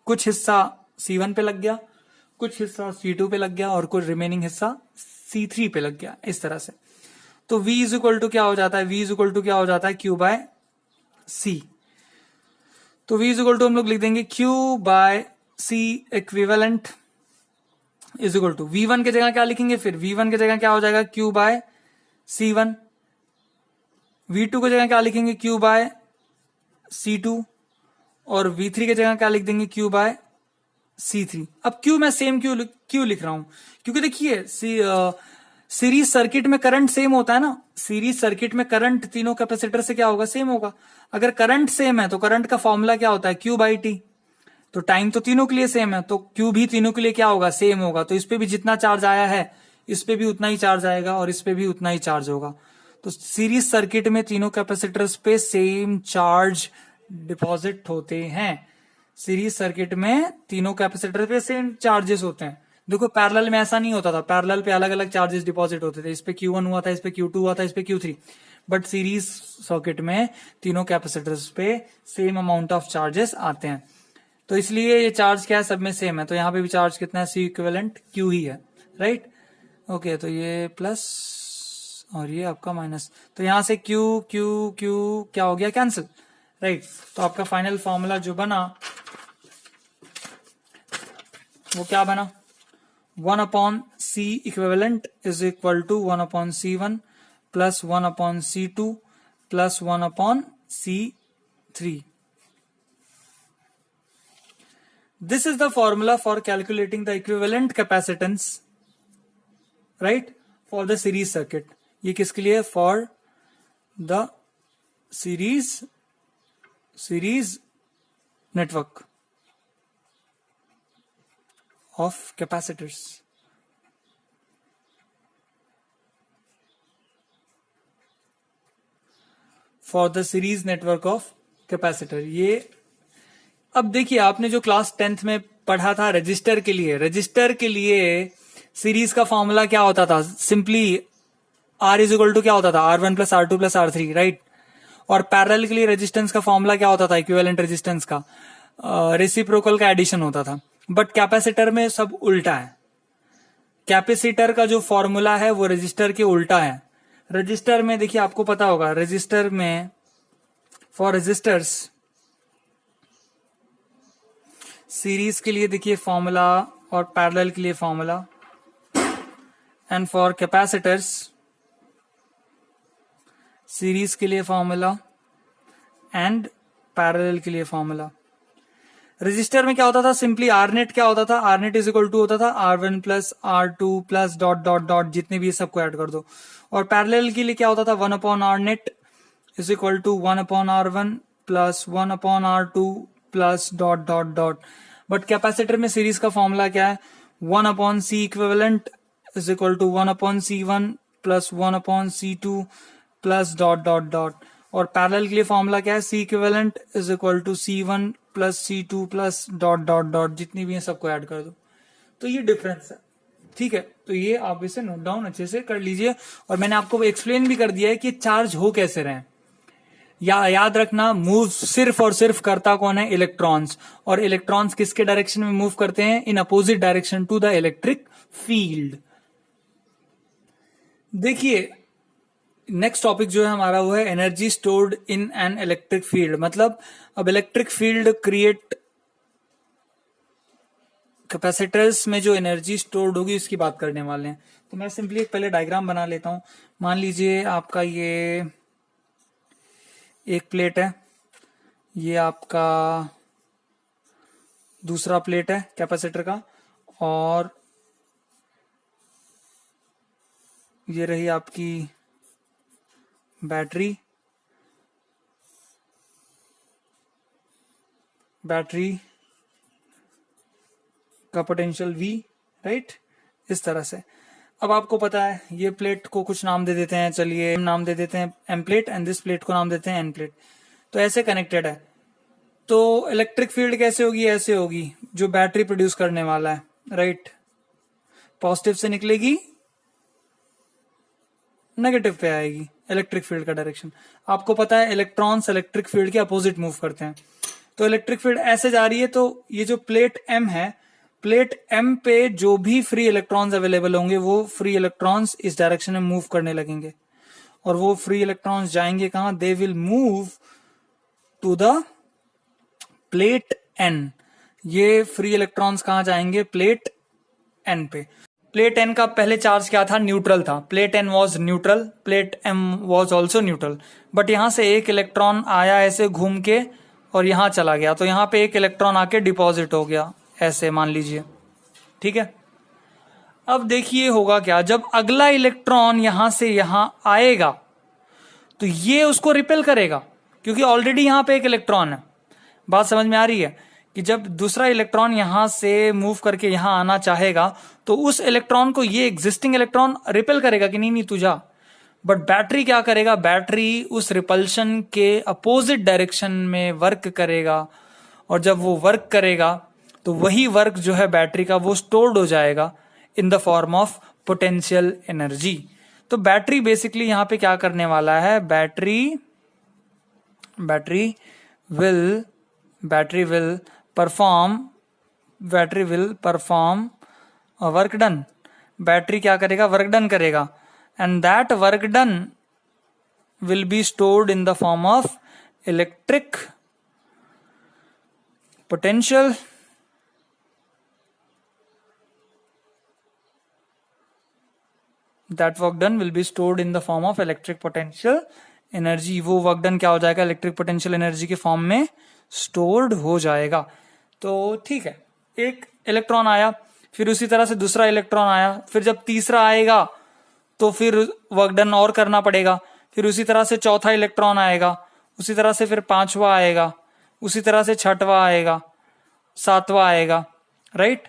Speaker 1: कुछ हिस्सा C1 पे लग गया, कुछ हिस्सा C2 पे लग गया और कुछ रिमेनिंग हिस्सा C3 पे लग गया, इस तरह से। तो V इज इक्वल टू क्या हो जाता है, V इज इक्वल टू क्या हो जाता है, Q बाय C। तो V इज इक्वल टू हम लोग लिख देंगे Q by C equivalent is equal to V1 की जगह क्या लिखेंगे, फिर V1 की जगह क्या हो जाएगा, Q बाय C1। V2 की जगह क्या लिखेंगे, Q बाय C2, और V3 की जगह क्या लिख देंगे, Q बाय C3। अब Q मैं सेम क्यों लिख रहा हूं, क्योंकि देखिए सीरीज सर्किट में करंट सेम होता है ना। सीरीज सर्किट में करंट तीनों कैपेसिटर से क्या होगा, सेम होगा। अगर करंट सेम है तो करंट का फॉर्मूला क्या होता है, Q बाई T। तो टाइम तो तीनों के लिए सेम है, तो Q भी तीनों के लिए क्या होगा, सेम होगा। तो इस पे भी जितना चार्ज आया है इस पे भी उतना ही चार्ज आएगा और इस पे भी उतना ही चार्ज होगा। तो सीरीज सर्किट में तीनों कैपेसिटर्स पे सेम चार्ज डिपॉजिट होते हैं। सीरीज सर्किट में तीनों कैपेसिटर पे सेम चार्जेस होते हैं। देखो पैरेलल में ऐसा नहीं होता था, पैरेलल पे अलग अलग चार्जेस डिपॉजिट होते थे। इस पे Q1 हुआ था, इस पे Q2 हुआ था, इस पे Q3। बट सीरीज सर्किट में तीनों कैपेसिटर्स पे सेम अमाउंट ऑफ चार्जेस आते हैं। तो इसलिए ये चार्ज क्या है, सब में सेम है। तो यहाँ पे भी चार्ज कितना है, C इक्विवेलेंट Q ही है, राइट। ओके, तो ये प्लस और ये आपका माइनस, तो यहां से Q Q Q क्या हो गया, कैंसिल, राइट। तो आपका फाइनल फॉर्मूला जो बना वो क्या बना, 1/C equivalent is equal to 1/C1 plus 1/C2 plus 1/C3। This is the formula for calculating the equivalent capacitance, right, for the series circuit. ये किसके लिए, for the series network of capacitors. For the series network of capacitor. ये अब देखिए, आपने जो class 10th में पढ़ा था रजिस्टर के लिए सीरीज का फॉर्मूला क्या होता था, simply R is equal to क्या होता था, R1 plus R2 plus R3, right. और पैरेलल के लिए रेजिस्टेंस का फॉर्मूला क्या होता था, इक्विवेलेंट रेजिस्टेंस का रेसिप्रोकल का एडिशन होता था। बट कैपेसिटर में सब उल्टा है। कैपेसिटर का जो फॉर्मूला है वो रजिस्टर के उल्टा है। रजिस्टर में देखिए, आपको पता होगा, रजिस्टर में फॉर रजिस्टर्स सीरीज के लिए देखिए फॉर्मूला और पैरेलल के लिए formula, and for capacitors series के लिए फॉर्मूला एंड पैरेलल के लिए फॉर्मूला। रजिस्टर में क्या होता था, सिंपली आरनेट क्या होता था, आरनेट इज इक्वल टू होता था R1 plus R2 plus dot dot dot, जितने भी सबको ऐड कर दो। और पैरेलल के लिए क्या होता था, 1 upon R net is equal to 1 upon R1 plus 1 upon R2 plus dot dot dot. But capacitor में सीरीज का फॉर्मूला क्या है, 1 upon C equivalent is equal to 1 upon C1 plus 1 upon C2 plus dot dot dot. और parallel के लिए formula क्या है, C equivalent is equal to C1 plus C2 plus dot dot dot, जितनी भी है सबको ऐड कर दो। तो ये डिफरेंस है, ठीक है। तो ये आप इसे नोट डाउन अच्छे से कर लीजिए। और मैंने आपको एक्सप्लेन भी कर दिया है कि चार्ज हो कैसे रहे। या याद रखना, मूव सिर्फ और सिर्फ करता कौन है, इलेक्ट्रॉन्स। और इलेक्ट्रॉन्स किसके डायरेक्शन में मूव करते हैं, in opposite direction to the electric field. देखिए नेक्स्ट टॉपिक जो है हमारा वो है energy stored in an electric field. मतलब अब इलेक्ट्रिक फील्ड क्रिएट, कैपेसिटर्स में जो एनर्जी स्टोर्ड होगी उसकी बात करने वाले हैं। तो मैं सिंपली एक पहले डायग्राम बना लेता हूं। मान लीजिए आपका ये एक प्लेट है, ये आपका दूसरा प्लेट है कैपेसिटर का, और ये रही आपकी बैटरी का पोटेंशियल V, राइट, इस तरह से। अब आपको पता है ये प्लेट को कुछ नाम दे देते हैं, चलिए नाम दे देते हैं M plate, and this plate को नाम देते हैं N प्लेट। तो ऐसे कनेक्टेड है। तो इलेक्ट्रिक फील्ड कैसे होगी, ऐसे होगी, जो बैटरी प्रोड्यूस करने वाला है, राइट, पॉजिटिव से निकलेगी नेगेटिव पे आएगी, इलेक्ट्रिक फील्ड का डायरेक्शन। आपको पता है इलेक्ट्रॉन्स इलेक्ट्रिक फील्ड के अपोजिट मूव करते हैं। तो इलेक्ट्रिक फील्ड ऐसे जा रही है, तो ये जो प्लेट M है, प्लेट M पे जो भी फ्री इलेक्ट्रॉन्स अवेलेबल होंगे वो फ्री इलेक्ट्रॉन्स इस डायरेक्शन में मूव करने लगेंगे। और वो फ्री इलेक्ट्रॉन्स जाएंगे कहां, they will move to the plate N। ये फ्री इलेक्ट्रॉन्स कहां जाएंगे, प्लेट N पे। प्लेट N का पहले चार्ज क्या था, न्यूट्रल था। Plate N was neutral, plate M was also neutral. But यहां से एक इलेक्ट्रॉन आया ऐसे घूम के और यहां चला गया, तो यहां पे एक इलेक्ट्रॉन आके डिपॉजिट हो गया, ऐसे मान लीजिए, ठीक है। अब देखिए होगा क्या, जब अगला इलेक्ट्रॉन यहां से यहां आएगा तो ये उसको रिपेल करेगा, क्योंकि ऑलरेडी यहां पे एक इलेक्ट्रॉन है। बात समझ में आ रही है कि जब दूसरा इलेक्ट्रॉन यहां से मूव करके यहां आना चाहेगा तो उस इलेक्ट्रॉन को ये एग्जिस्टिंग इलेक्ट्रॉन रिपेल करेगा कि नहीं तू जा। बट बैटरी क्या करेगा, बैटरी उस रिपल्शन के अपोजिट डायरेक्शन में वर्क करेगा। और जब वो वर्क करेगा तो वही वर्क जो है बैटरी का वो स्टोर्ड हो जाएगा in the form of potential energy. तो बैटरी बेसिकली यहां पे क्या करने वाला है, battery will perform work done. Battery क्या करेगा, वर्क डन करेगा, and that work done will be stored in the form of electric potential. That work done will be stored in the form of electric potential energy. वो work done क्या हो जाएगा, electric potential energy के form में stored हो जाएगा। तो ठीक है, एक इलेक्ट्रॉन आया, फिर उसी तरह से दूसरा इलेक्ट्रॉन आया, फिर जब तीसरा आएगा तो फिर वर्क डन और करना पड़ेगा, फिर उसी तरह से चौथा इलेक्ट्रॉन आएगा, उसी तरह से फिर पांचवा आएगा, उसी तरह से छठवां आएगा, सातवां आएगा, राइट।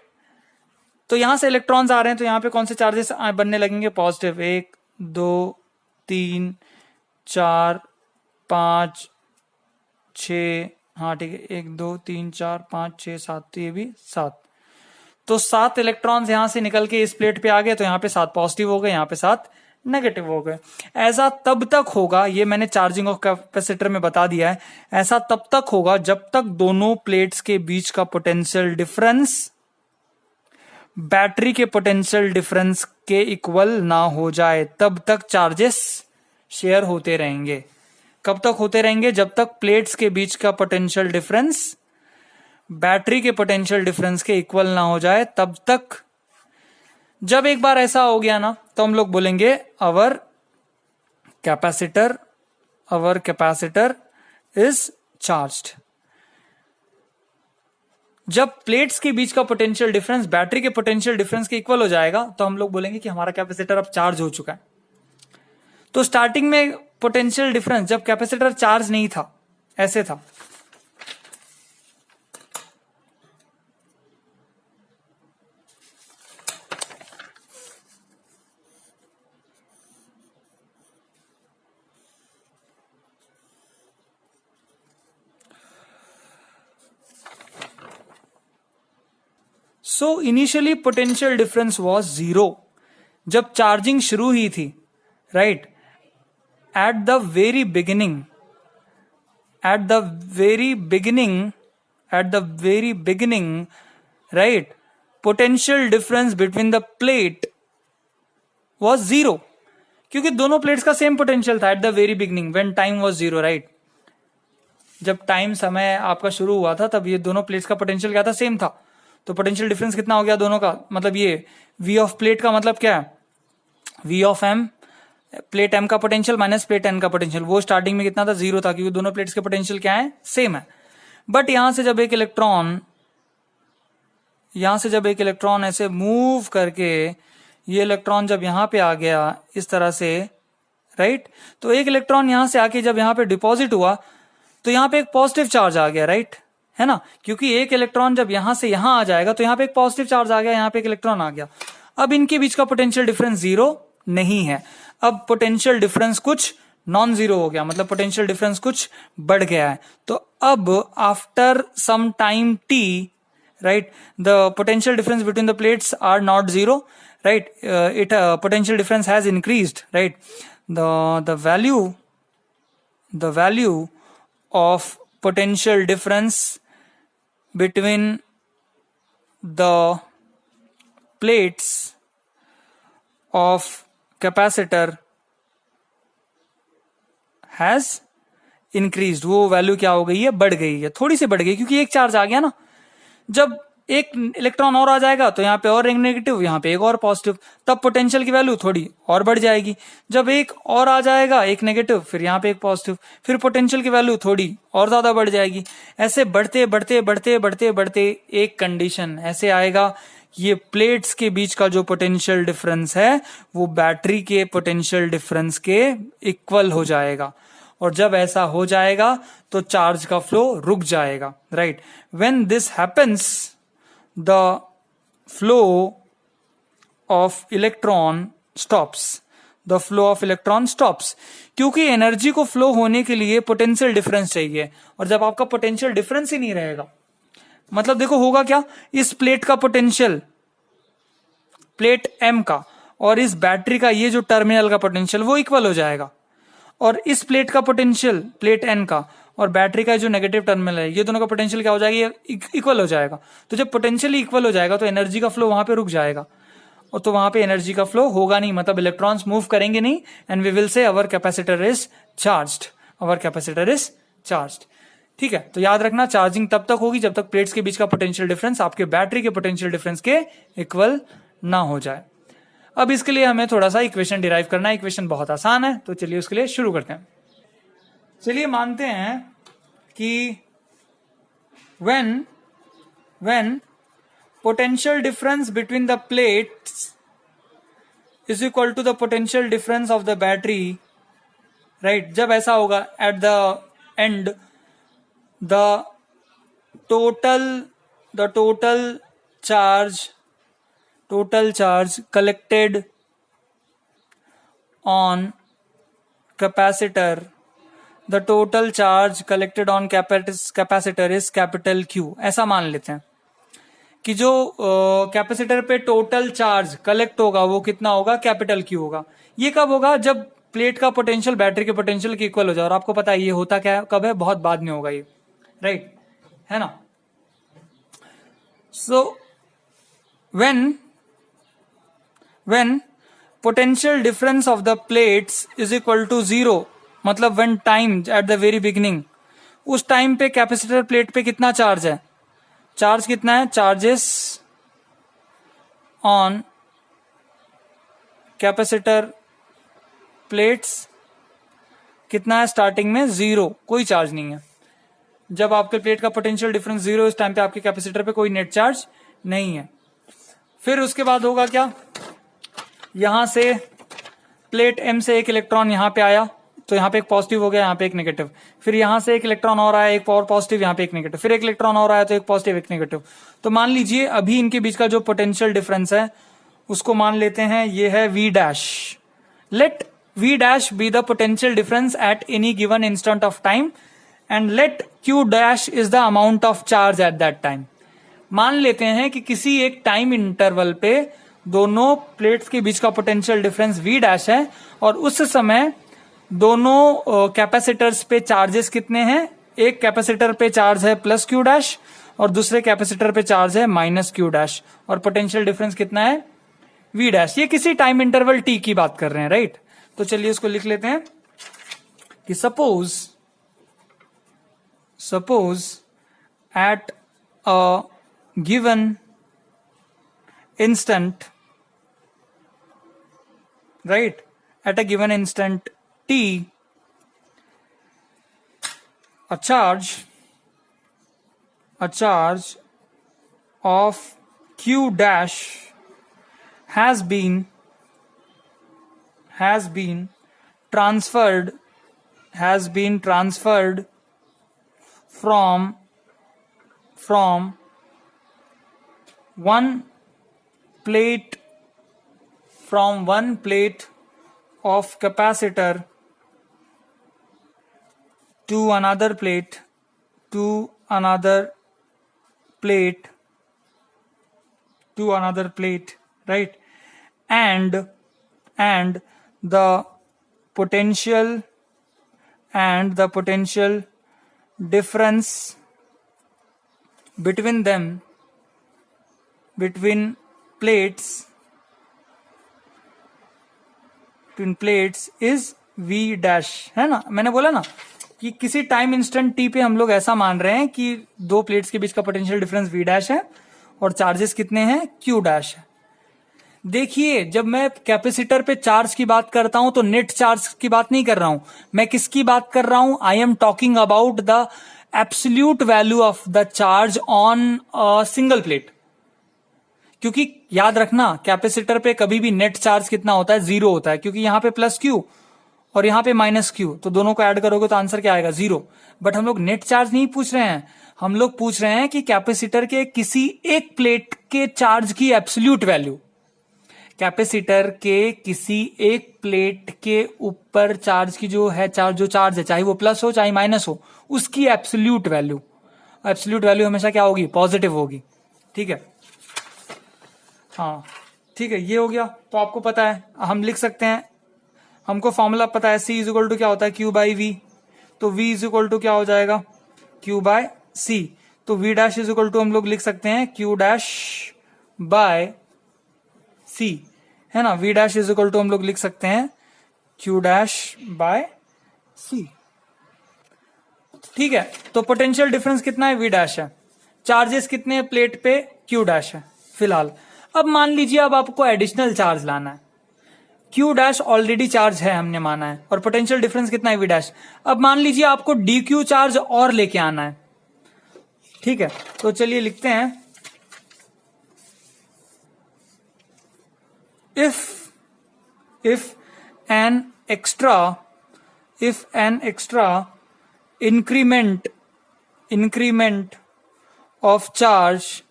Speaker 1: तो यहां से इलेक्ट्रॉन्स आ रहे हैं, तो यहां पे कौन से चार्जेस बनने लगेंगे, पॉजिटिव, 1 2 3 4 5 6, हाँ ठीक है, 1 2 3 4 5 6 7, तो ये भी 7। तो 7 इलेक्ट्रॉन्स यहां से निकल के इस प्लेट पे आ गए, तो यहाँ पे 7 पॉजिटिव हो गए, यहाँ पे 7 नेगेटिव हो गए। ऐसा तब तक होगा, ये मैंने चार्जिंग ऑफ कैपेसिटर में बता दिया है, ऐसा तब तक होगा जब तक दोनों प्लेट्स के बीच का पोटेंशियल डिफरेंस बैटरी के पोटेंशियल डिफरेंस के इक्वल ना हो जाए, तब तक चार्जेस शेयर होते रहेंगे। कब तक होते रहेंगे? जब तक प्लेट्स के बीच का पोटेंशियल डिफरेंस बैटरी के पोटेंशियल डिफरेंस के इक्वल ना हो जाए तब तक। जब एक बार ऐसा हो गया ना, तो हम लोग बोलेंगे अवर कैपेसिटर इज चार्ज्ड। जब प्लेट्स के बीच का पोटेंशियल डिफरेंस बैटरी के पोटेंशियल डिफरेंस के इक्वल हो जाएगा तो हम लोग बोलेंगे कि हमारा कैपेसिटर अब चार्ज हो चुका है। तो स्टार्टिंग में पोटेंशियल डिफरेंस जब कैपेसिटर चार्ज नहीं था, ऐसे था, so initially potential difference was 0 जब चार्जिंग शुरू ही थी, right. Eight the very beginning, right, potential difference between the plate was 0, क्योंकि दोनों प्लेट्स का सेम पोटेंशियल था eight the very beginning when time was 0, right. जब टाइम समय आपका शुरू हुआ था तब ये दोनों प्लेट्स का पोटेंशियल क्या था? सेम था। तो पोटेंशियल डिफरेंस कितना हो गया दोनों का? मतलब ये V ऑफ प्लेट का मतलब क्या है? V of M, plate M का पोटेंशियल माइनस प्लेट N का पोटेंशियल। वो स्टार्टिंग में कितना था? 0 था, क्योंकि दोनों प्लेट्स के पोटेंशियल क्या है? सेम है। बट यहां से जब एक इलेक्ट्रॉन ऐसे मूव करके, ये इलेक्ट्रॉन जब यहां पे आ गया इस तरह से, राइट, तो एक इलेक्ट्रॉन यहां से आके जब यहां पे डिपॉजिट हुआ तो यहां पे एक पॉजिटिव चार्ज आ गया, राइट, है ना, क्योंकि एक इलेक्ट्रॉन जब यहां से यहां आ जाएगा तो यहां पे एक पॉजिटिव चार्ज आ गया, यहां पे एक इलेक्ट्रॉन आ गया। अब इनके बीच का पोटेंशियल डिफरेंस 0 नहीं है, अब पोटेंशियल डिफरेंस कुछ नॉन जीरो हो गया, मतलब पोटेंशियल डिफरेंस कुछ बढ़ गया है। तो अब after some time t, right, the potential difference between the plates are not zero, right, potential difference has increased, right. The value of potential difference between the plates of capacitor has increased। वो value क्या हो गई है? बढ़ गई है, थोड़ी सी बढ़ गई, क्योंकि एक चार्ज आ गया ना। जब एक इलेक्ट्रॉन और आ जाएगा तो यहाँ पे और एक नेगेटिव, यहाँ पे एक और पॉजिटिव, तब पोटेंशियल की वैल्यू थोड़ी और बढ़ जाएगी। जब एक और आ जाएगा, एक नेगेटिव, फिर यहाँ पे एक पॉजिटिव, फिर पोटेंशियल की वैल्यू थोड़ी और ज्यादा बढ़ जाएगी। ऐसे बढ़ते बढ़ते बढ़ते बढ़ते बढ़ते एक कंडीशन ऐसे आएगा, ये प्लेट्स के बीच का जो पोटेंशियल डिफरेंस है वो बैटरी के पोटेंशियल डिफरेंस के इक्वल हो जाएगा। और जब ऐसा हो जाएगा तो चार्ज का फ्लो रुक जाएगा, right. When this happens the flow of electron stops, क्योंकि एनर्जी को फ्लो होने के लिए पोटेंशियल डिफरेंस चाहिए, और जब आपका पोटेंशियल डिफरेंस ही नहीं रहेगा, मतलब देखो होगा क्या, इस प्लेट का पोटेंशियल, प्लेट M का, और इस बैटरी का ये जो टर्मिनल का पोटेंशियल वो इक्वल हो जाएगा, और इस प्लेट का पोटेंशियल, प्लेट N का, और बैटरी का जो नेगेटिव टर्मिनल है, ये दोनों का पोटेंशियल क्या हो जाएगा? इक्वल हो जाएगा। तो जब पोटेंशियल इक्वल हो जाएगा तो एनर्जी का फ्लो वहां पे रुक जाएगा, और तो वहां पे एनर्जी का फ्लो होगा नहीं, मतलब इलेक्ट्रॉन्स मूव करेंगे नहीं, and we will say our capacitor is charged. ठीक है, तो याद रखना, चार्जिंग तब तक होगी जब तक प्लेट्स के बीच का पोटेंशियल डिफरेंस आपके बैटरी के पोटेंशियल डिफरेंस के इक्वल ना हो जाए। अब इसके लिए हमें थोड़ा सा इक्वेशन डिराइव करना है। इक्वेशन बहुत आसान है, तो चलिए उसके लिए शुरू करते हैं। चलिए मानते हैं कि when potential difference between the plates is equal to the potential difference of the battery, right, जब ऐसा होगा, at the end the total charge collected on capacitor, the total charge collected on capacitor is capital Q, ऐसा मान लेते हैं। कि जो capacitor पे टोटल चार्ज कलेक्ट होगा वो कितना होगा, कैपिटल क्यू होगा। ये कब होगा, जब प्लेट का पोटेंशियल बैटरी के पोटेंशियल के इक्वल हो जाए। और आपको पता है ये होता क्या है, कब है, बहुत बाद में होगा ये, राइट, है ना। So when potential difference of the plates is equal to 0, मतलब when time at the very beginning, उस टाइम पे कैपेसिटर प्लेट पे कितना चार्ज है, चार्ज कितना है, चार्जेस ऑन कैपेसिटर प्लेट्स कितना है, स्टार्टिंग में 0, कोई चार्ज नहीं है। जब आपके प्लेट का पोटेंशियल डिफरेंस 0, इस टाइम पे आपके कैपेसिटर पे कोई नेट चार्ज नहीं है। फिर उसके बाद होगा क्या, यहां से प्लेट M से एक इलेक्ट्रॉन यहां पे आया, तो यहां पे एक पॉजिटिव हो गया, यहां पे एक नेगेटिव। फिर यहां से एक इलेक्ट्रॉन और आया, एक और पॉजिटिव, यहां पे एक नेगेटिव। फिर एक इलेक्ट्रॉन और आया, तो एक पॉजिटिव एक नेगेटिव। तो मान लीजिए अभी इनके बीच का जो पोटेंशियल डिफरेंस है उसको मान लेते हैं ये है V dash. Let V dash be the potential difference at any given instant of time and let Q dash is the amount of charge at that time. मान लेते हैं कि किसी एक टाइम इंटरवल पे दोनों प्लेट्स के बीच का पोटेंशियल डिफरेंस V डैश है, और उस समय दोनों कैपेसिटर्स पे चार्जेस कितने हैं, एक कैपेसिटर पे चार्ज है प्लस Q डैश और दूसरे कैपेसिटर पे चार्ज है माइनस Q डैश, और पोटेंशियल डिफरेंस कितना है, V डैश। ये किसी टाइम इंटरवल T की बात कर रहे हैं, राइट। तो चलिए इसको लिख लेते हैं कि suppose at a given instant, right, at a given instant t, a charge of Q dash has been transferred from one plate of capacitor to another plate right, and the potential difference between plates is V dash, है ना। मैंने बोला ना कि किसी time instant T पे हम लोग ऐसा मान रहे हैं कि दो प्लेट्स के बीच का पोटेंशियल डिफरेंस V डैश है और चार्जेस कितने हैं, Q डैश है। देखिए जब मैं कैपेसिटर पे चार्ज की बात करता हूं तो नेट चार्ज की बात नहीं कर रहा हूं, मैं किसकी बात कर रहा हूं, I am talking about the absolute value of the charge on a single plate. क्योंकि याद रखना कैपेसिटर पे कभी भी नेट चार्ज कितना होता है, 0 होता है, क्योंकि यहां पे प्लस Q और यहां पे माइनस Q, तो दोनों को ऐड करोगे तो आंसर क्या आएगा, 0। बट हम लोग नेट चार्ज नहीं पूछ रहे हैं, हम लोग पूछ रहे हैं कि कैपेसिटर के किसी एक प्लेट के चार्ज की एब्सोल्यूट वैल्यू, कैपेसिटर के किसी एक प्लेट के ऊपर चार्ज की जो चार्ज है, चाहे वो प्लस हो चाहे माइनस हो, उसकी एब्सोल्यूट वैल्यू हमेशा क्या होगी, पॉजिटिव होगी। ठीक है, हाँ ठीक है, ये हो गया। तो आपको पता है हम लिख सकते हैं, हमको फॉर्मूला पता है, C इज इक्वल टू क्या होता है, Q बाई V। तो V इज इक्वल टू क्या हो जाएगा, Q बाय C। तो V dash is equal to हम लोग लिख सकते हैं Q डैश बाय C, है ना। V dash is equal to हम लोग लिख सकते हैं Q डैश बाय C। ठीक है, तो पोटेंशियल डिफरेंस कितना है, V डैश है, चार्जेस कितने हैं प्लेट पे, Q डैश है फिलहाल। अब मान लीजिए अब आपको एडिशनल चार्ज लाना है, Q डैश ऑलरेडी चार्ज है हमने माना है, और पोटेंशियल डिफरेंस कितना है, V डैश। अब मान लीजिए आपको DQ चार्ज और लेके आना है। ठीक है, तो चलिए लिखते हैं, if an extra increment of charge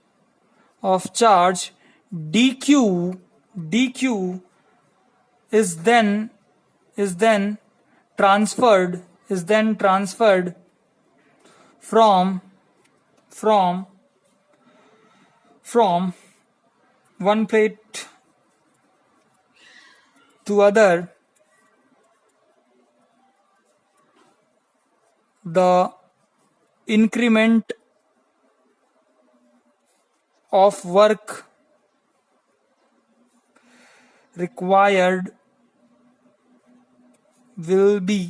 Speaker 1: dq is then transferred from from one plate to other, the increment of work required will be.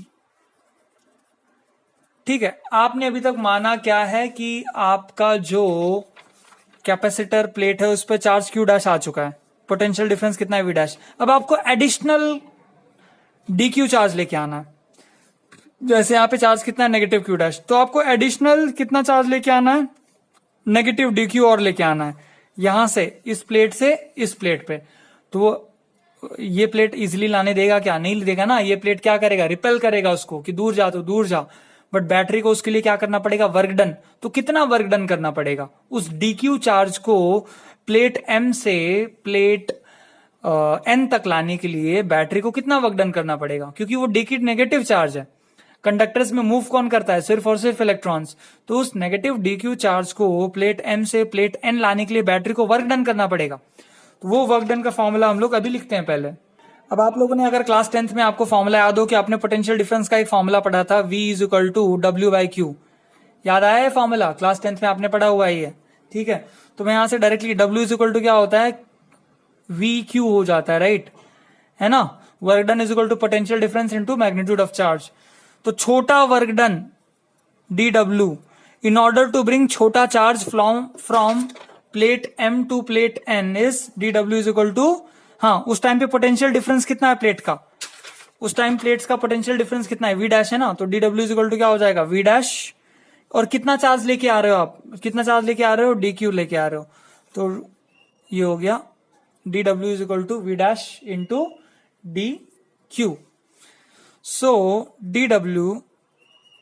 Speaker 1: ठीक है, आपने अभी तक माना क्या है कि आपका जो कैपेसिटर प्लेट है उस पर चार्ज क्यू डैश आ चुका है, पोटेंशियल डिफरेंस कितना है वी डैश. अब आपको एडिशनल डी क्यू चार्ज लेके आना है. जैसे यहाँ पे चार्ज कितना है नेगेटिव क्यू डैश, तो आपको एडिशनल कितना चार्ज लेके आना है, नेगेटिव डी क्यू और लेके आना है यहां से, इस प्लेट से इस प्लेट पे. तो ये प्लेट इजिली लाने देगा क्या, नहीं देगा ना. ये प्लेट क्या करेगा, रिपेल करेगा उसको कि दूर जा तो दूर जा. बट बैटरी को उसके लिए क्या करना पड़ेगा, वर्क डन. तो कितना वर्क डन करना पड़ेगा, उस डीक्यू चार्ज को प्लेट एम से प्लेट एन तक लाने के लिए बैटरी को कितना वर्क डन करना पड़ेगा, क्योंकि वो डीक्यू नेगेटिव चार्ज है. कंडक्टर्स में मूव कौन करता है, सिर्फ और सिर्फ इलेक्ट्रॉन्स. तो उस नेगेटिव डीक्यू चार्ज को प्लेट एम से प्लेट एन लाने के लिए बैटरी को वर्क डन करना पड़ेगा. तो वो वर्क डन का फॉर्मूला हम लोग अभी लिखते हैं पहले. अब आप लोगों ने अगर क्लास 10th में आपको फॉर्मूला याद हो कि आपने पोटेंशियल डिफरेंस का एक फॉर्मूला पढ़ा था, V is equal to W by Q. याद आया है फॉर्मूला, क्लास 10th में आपने पढ़ा हुआ ही है. ठीक है, तो मैं यहां से directly W is equal to क्या होता है, V क्यू हो जाता है, राइट है ना. Work done is equal to potential difference into magnitude of charge. तो छोटा work done DW in order to bring छोटा charge from plate M to plate N is DW is equal to, हाँ उस time पे potential difference कितना है plate का, उस टाइम प्लेट्स का पोटेंशियल डिफरेंस कितना है, V डैश है ना. तो DW इज इक्वल टू क्या हो जाएगा, V डैश. और कितना चार्ज लेके आ रहे हो आप, कितना चार्ज लेके आ रहे हो, DQ लेके आ रहे हो. तो ये हो गया DW is equal to V dash into DQ. So DW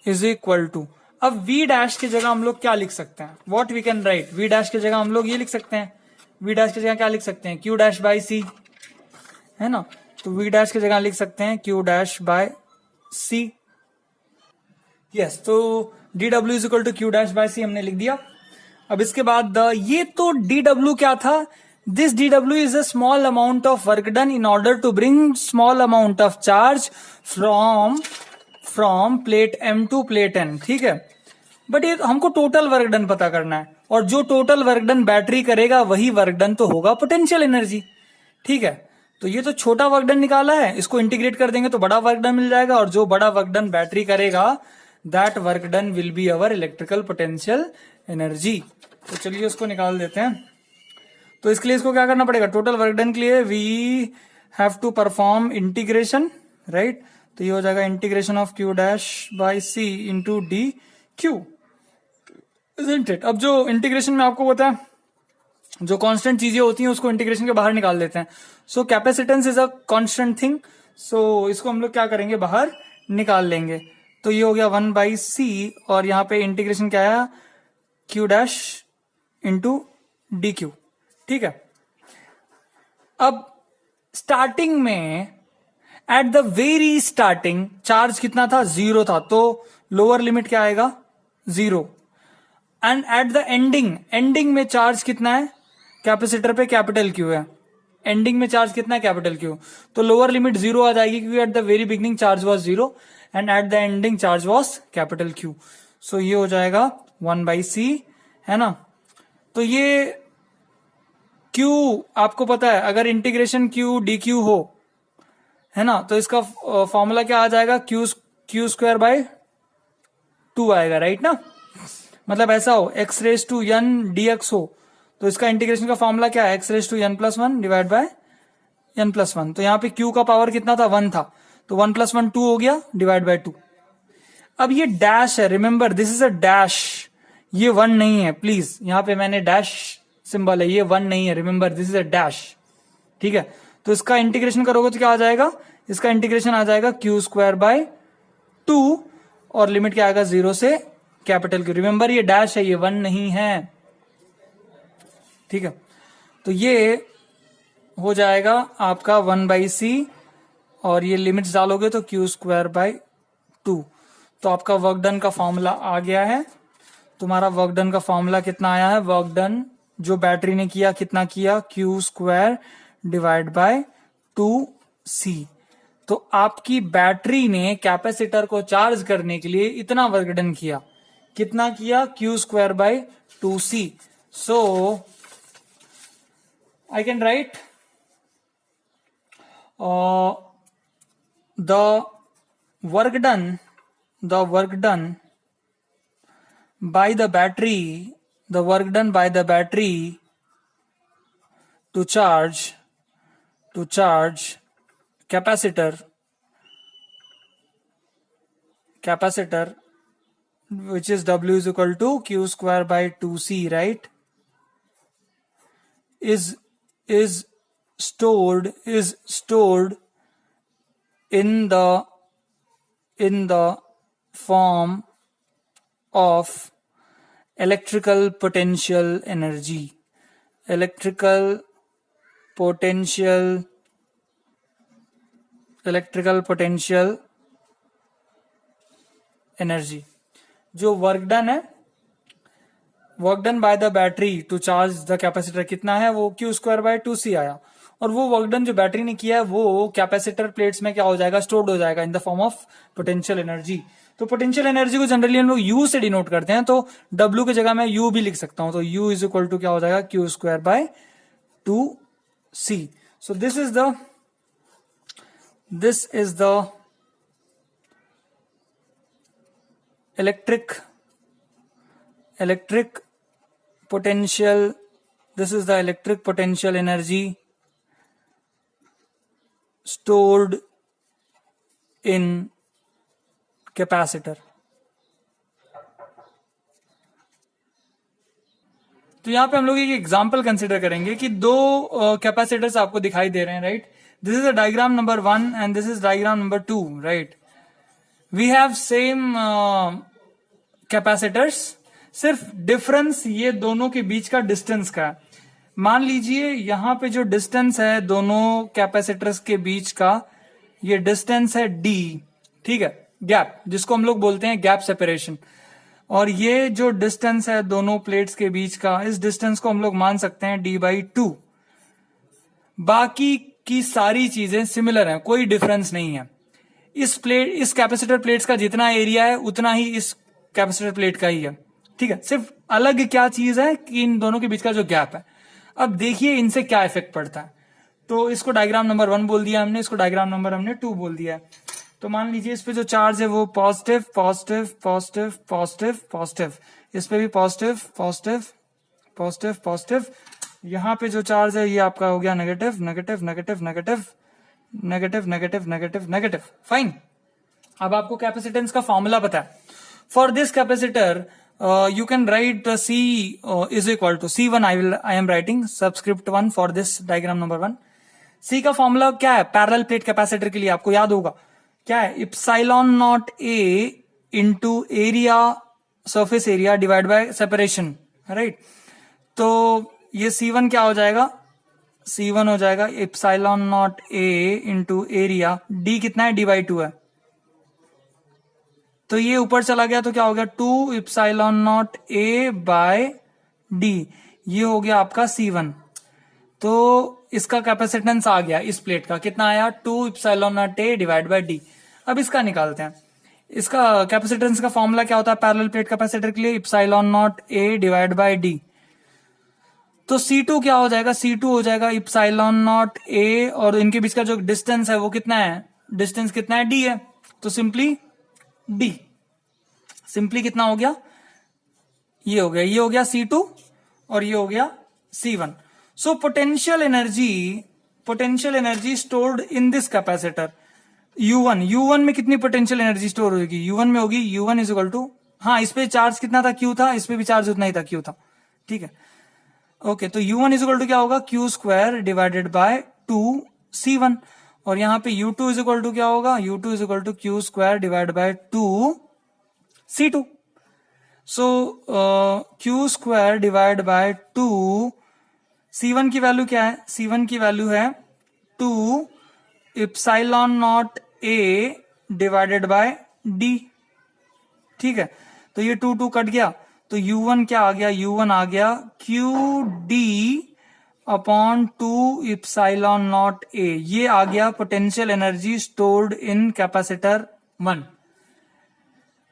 Speaker 1: is equal to, अब V डैश की जगह हम लोग क्या लिख सकते हैं, what we can write. V dash की जगह हम लोग ये लिख सकते हैं, V डैश की जगह क्या लिख सकते हैं, Q डैश बाई C है ना. तो V डैश की जगह लिख सकते हैं Q dash by C. Yes, तो DW is equal to Q dash by C हमने लिख दिया. अब इसके बाद ये तो DW क्या था, this DW is a small amount of work done in order to bring small amount of charge from plate M to plate N. ठीक है, बट ये हमको टोटल वर्क डन पता करना है, और जो टोटल वर्क डन बैटरी करेगा वही वर्क डन तो होगा पोटेंशियल एनर्जी. ठीक है, तो ये तो छोटा वर्क डन निकाला है, इसको इंटीग्रेट कर देंगे तो बड़ा वर्क डन मिल जाएगा, और जो बड़ा वर्क डन बैटरी करेगा that work done will be our electrical potential energy. तो चलिए उसको निकाल देते हैं. तो इसके लिए इसको क्या करना पड़ेगा, टोटल वर्क डन के लिए we have to perform integration, right. तो ये हो जाएगा integration of Q dash by C into DQ. Isn't it? अब जो इंटीग्रेशन में आपको पता है जो कांस्टेंट चीजें होती हैं उसको इंटीग्रेशन के बाहर निकाल देते हैं. So capacitance is a constant thing, so इसको हम लोग क्या करेंगे, बाहर निकाल लेंगे. तो ये हो गया 1 बाई C, और यहाँ पे इंटीग्रेशन क्या आया, Q डैश इंटू DQ. ठीक है, अब स्टार्टिंग में eight the very starting charge कितना था, 0 था, तो लोअर लिमिट क्या आएगा, 0. एंड एट द एंडिंग में चार्ज कितना है, कैपेसिटर पे कैपिटल Q है, एंडिंग में चार्ज कितना है, कैपिटल Q. तो लोअर लिमिट 0 आ जाएगी, क्योंकि eight the very beginning charge was 0 and at the ending charge was capital Q. सो ये हो जाएगा 1 बाई C है ना. तो ये Q आपको पता है, अगर इंटीग्रेशन Q DQ हो है ना, तो इसका फॉर्मूला क्या आ जाएगा, Q स्क्वायर बाय 2 आएगा, राइट ना. मतलब ऐसा हो x raise to n dx हो, तो इसका इंटीग्रेशन का फॉर्मूला क्या है, x raise to n plus 1 divide by n plus 1. तो यहाँ पे Q का पावर कितना था, 1 था, तो 1 प्लस 1 2 हो गया डिवाइड बाय 2. अब ये डैश है, remember this is a dash, ये 1 नहीं है, प्लीज यहाँ पे मैंने डैश सिंबल है, ये 1 नहीं है, remember this is a dash. ठीक है, तो इसका इंटीग्रेशन करोगे तो क्या आ जाएगा, इसका इंटीग्रेशन आ जाएगा Q स्क्वायर बाय 2, और लिमिट क्या आएगा, 0 से कैपिटल Q. रिमेंबर ये डैश है, ये 1 नहीं है. ठीक है, तो ये हो जाएगा आपका 1 बाई C, और ये लिमिट्स डालोगे तो Q स्क्वायर बाय 2. तो आपका वर्क डन का फॉर्मूला आ गया है. तुम्हारा वर्क डन का फॉर्मूला कितना आया है, वर्क डन जो बैटरी ने किया कितना किया, Q square divide bye 2c। तो आपकी बैटरी ने कैपेसिटर को चार्ज करने के लिए इतना वर्क डन किया, कितना किया, Q square by 2c। So I can write the work done by the battery, to charge capacitor, which is W is equal to Q square by 2C, right, is stored in the form of electrical potential energy. Electrical potential energy. जो work done है, work done by the battery to charge the capacitor कितना है, वो Q square by 2c आया। और वो work done जो battery ने किया है वो कैपेसिटर प्लेट्स में क्या हो जाएगा, स्टोर्ड हो जाएगा in the form of potential energy. तो पोटेंशियल एनर्जी को जनरली हम लोग यू से डिनोट करते हैं, तो डब्ल्यू की जगह मैं यू भी लिख सकता हूं। तो यू इज इक्वल टू क्या हो जाएगा, Q square by 2c। So this is the electric potential, this is the electric potential energy stored in capacitor। तो यहां पे हम लोग एक एग्जांपल कंसिडर करेंगे कि दो कैपेसिटर्स आपको दिखाई दे रहे हैं, right. This is a diagram number 1 and this is diagram number 2, right. We have same capacitors, सिर्फ डिफरेंस ये दोनों के बीच का डिस्टेंस का है। मान लीजिए यहां पे जो डिस्टेंस है दोनों कैपेसिटर्स के बीच का, ये डिस्टेंस है d, ठीक है, गैप, जिसको हम लोग बोलते हैं गैप सेपरेशन। और ये जो डिस्टेंस है दोनों प्लेट्स के बीच का, इस डिस्टेंस को हम लोग मान सकते हैं d/2। बाकी की सारी चीजें सिमिलर हैं, कोई डिफरेंस नहीं है। इस कैपेसिटर प्लेट्स का जितना एरिया है उतना ही इस कैपेसिटर प्लेट का ही है, ठीक है। सिर्फ अलग क्या चीज है कि इन दोनों के बीच का जो गैप है। अब देखिए इनसे क्या इफेक्ट पड़ता है। तो इसको डायग्राम नंबर 1 बोल दिया हमने, इसको डायग्राम नंबर हमने 2 बोल दिया है। तो मान लीजिए इस पे जो चार्ज है वो positive positive positive positive positive, इस पे भी पॉजिटिव पॉजिटिव पॉजिटिव पॉजिटिव। यहां पे जो चार्ज है ये आपका हो गया negative negative negative negative negative negative negative negative. Fine. अब आपको कैपेसिटेंस का फॉर्मूला पता है। For this capacitor you can write C is equal to C1, I am writing subscript 1 for this diagram number 1। C का formula क्या है parallel plate capacitor के लिए, आपको याद होगा क्या है, epsilon naught A into area, surface area divide by separation, right. तो ये C1 क्या हो जाएगा, C1 हो जाएगा epsilon naught A into area, D कितना है, d/2 है। तो ये ऊपर चला गया तो क्या हो गया, 2 epsilon naught A by D, ये हो गया आपका C1। तो इसका कैपेसिटेंस आ गया इस प्लेट का, कितना आया, 2 epsilon naught A divide by D। अब इसका निकालते हैं। इसका कैपेसिटेंस का फॉर्मूला क्या होता है पैरेलल प्लेट कैपेसिटर के लिए, epsilon naught A divide by D। तो C2 क्या हो जाएगा, C2 हो जाएगा इप्सिलॉन नॉट A, और इनके बीच का जो डिस्टेंस है वो कितना है, डिस्टेंस कितना है, D है। तो सिंपली D, सिंपली कितना हो गया, ये हो गया C2 और ये हो गया C1। So potential energy stored in this capacitor U1 में कितनी पोटेंशियल एनर्जी स्टोर होगी, U1 में होगी U1 इज इक्वल टू, हाँ इस पे चार्ज कितना था, Q था, इस पे भी चार्ज उतना ही था, Q था, ठीक है। ओके, तो U1 इज इक्वल टू क्या होगा, Q square divided by 2C1। और यहाँ पे U2 इज इक्वल टू क्या होगा, U2 is equal to Q square divide by 2C2। So Q square divide by 2, C1 की वैल्यू क्या है, C1 की वैल्यू है 2 epsilon naught A divided by D, ठीक है। तो ये 2 कट गया, तो U1 क्या आ गया, U1 आ गया QD/2 ε0A। ये आ गया पोटेंशियल एनर्जी स्टोर्ड इन कैपेसिटर 1।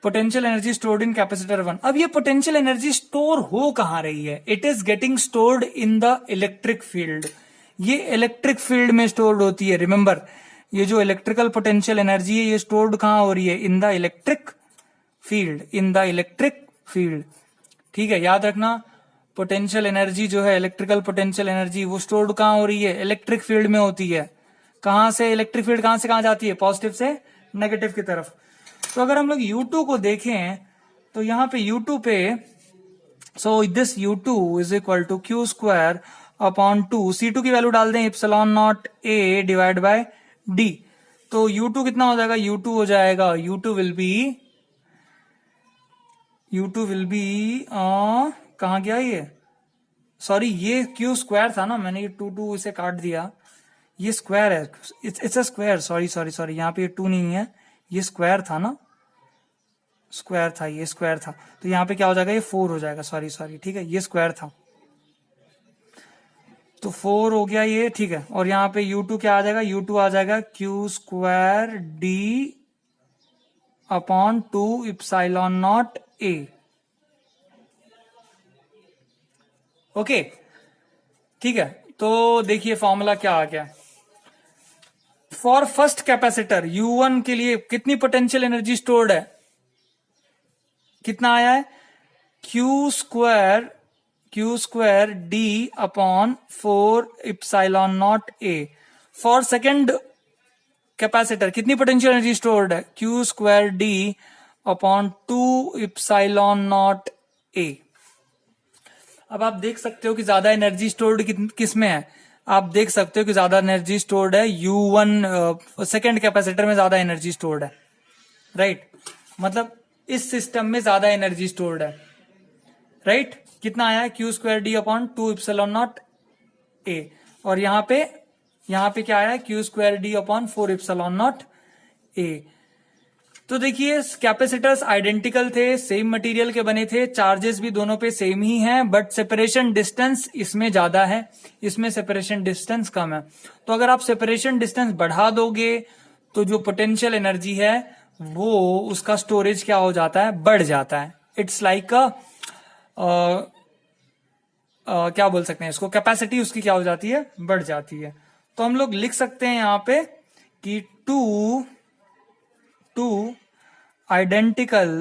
Speaker 1: पोटेंशियल एनर्जी स्टोर्ड इन कैपेसिटर 1। अब ये पोटेंशियल एनर्जी स्टोर हो कहां रही है? It is getting stored in the electric field. ये इलेक्ट्रिक फील्ड में स्टोर्ड होती है। रिमेंबर, ये जो इलेक्ट्रिकल पोटेंशियल एनर्जी है ये स्टोर्ड कहां हो रही है? In the electric field, in the electric field. ठीक है, याद रखना, पोटेंशियल एनर्जी जो है, इलेक्ट्रिकल पोटेंशियल एनर्जी, वो स्टोर्ड कहां हो रही है? इलेक्ट्रिक फील्ड में होती है। कहां से? इलेक्ट्रिक फील्ड कहां से कहां जाती है? पॉजिटिव से नेगेटिव की तरफ। तो अगर हम लोग U2 को देखें तो यहां पे U2 पे, so this U2 is equal to Q²/2। C2 की वैल्यू डाल दें ε0A डिवाइड बाय D। तो U2 कितना हो जाएगा? U2 हो जाएगा, U2 विल बी कहां गया ये? सॉरी, ये Q² था ना, मैंने ये 2 इसे काट दिया। ये स्क्वायर है, इट्स अ स्क्वायर। सॉरी, यहाँ पे ये 2 नहीं है, ये स्क्वायर था ना, स्क्वायर था, ये स्क्वायर था। तो यहाँ पे क्या हो जाएगा? ये 4 हो जाएगा। सॉरी, ठीक है, ये स्क्वायर था तो 4 हो गया ये, ठीक है। और यहाँ पे U2 क्या आ जाएगा? U2 आ जाएगा Q²D/2 ε0A। ओके, ठीक है। तो देखिए फॉर्मूला क्या आ गया। फॉर फर्स्ट कैपेसिटर U1 के लिए कितनी पोटेंशियल एनर्जी स्टोर्ड है? कितना आया है? Q²D/4 ε0A। For second capacitor कितनी पोटेंशियल एनर्जी स्टोर्ड है? Q²D/2 ε0A। अब आप देख सकते हो कि ज्यादा एनर्जी स्टोर्ड किस में है? आप देख सकते हो कि ज्यादा एनर्जी स्टोर्ड है U1, सेकेंड कैपेसिटर में ज्यादा एनर्जी स्टोर्ड है, राइट। मतलब इस सिस्टम में ज्यादा एनर्जी स्टोर्ड है, राइट। कितना आया है? Q²D/2 ε0A। और यहां पे क्या आया है? Q²D/4 ε0A। तो देखिए कैपेसिटर्स आइडेंटिकल थे, सेम मटेरियल के बने थे, चार्जेस भी दोनों पे सेम ही हैं, बट सेपरेशन डिस्टेंस इसमें ज्यादा है, इसमें सेपरेशन डिस्टेंस कम है। तो अगर आप सेपरेशन डिस्टेंस बढ़ा दोगे तो जो पोटेंशियल एनर्जी है वो, उसका स्टोरेज क्या हो जाता है? बढ़ जाता है। इट्स लाइक क्या बोल सकते हैं इसको, कैपेसिटी उसकी क्या हो जाती है? बढ़ जाती है। तो हम लोग लिख सकते हैं यहां पे कि to identical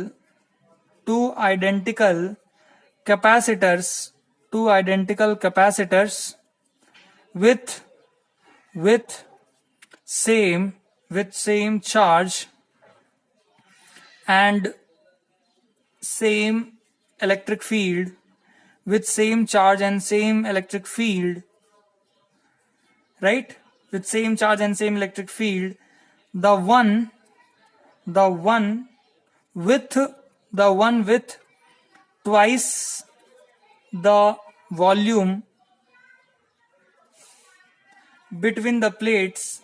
Speaker 1: capacitors with same charge and same electric field, with same charge and same electric field, right? With same charge and same electric field, the one with twice the volume between the plates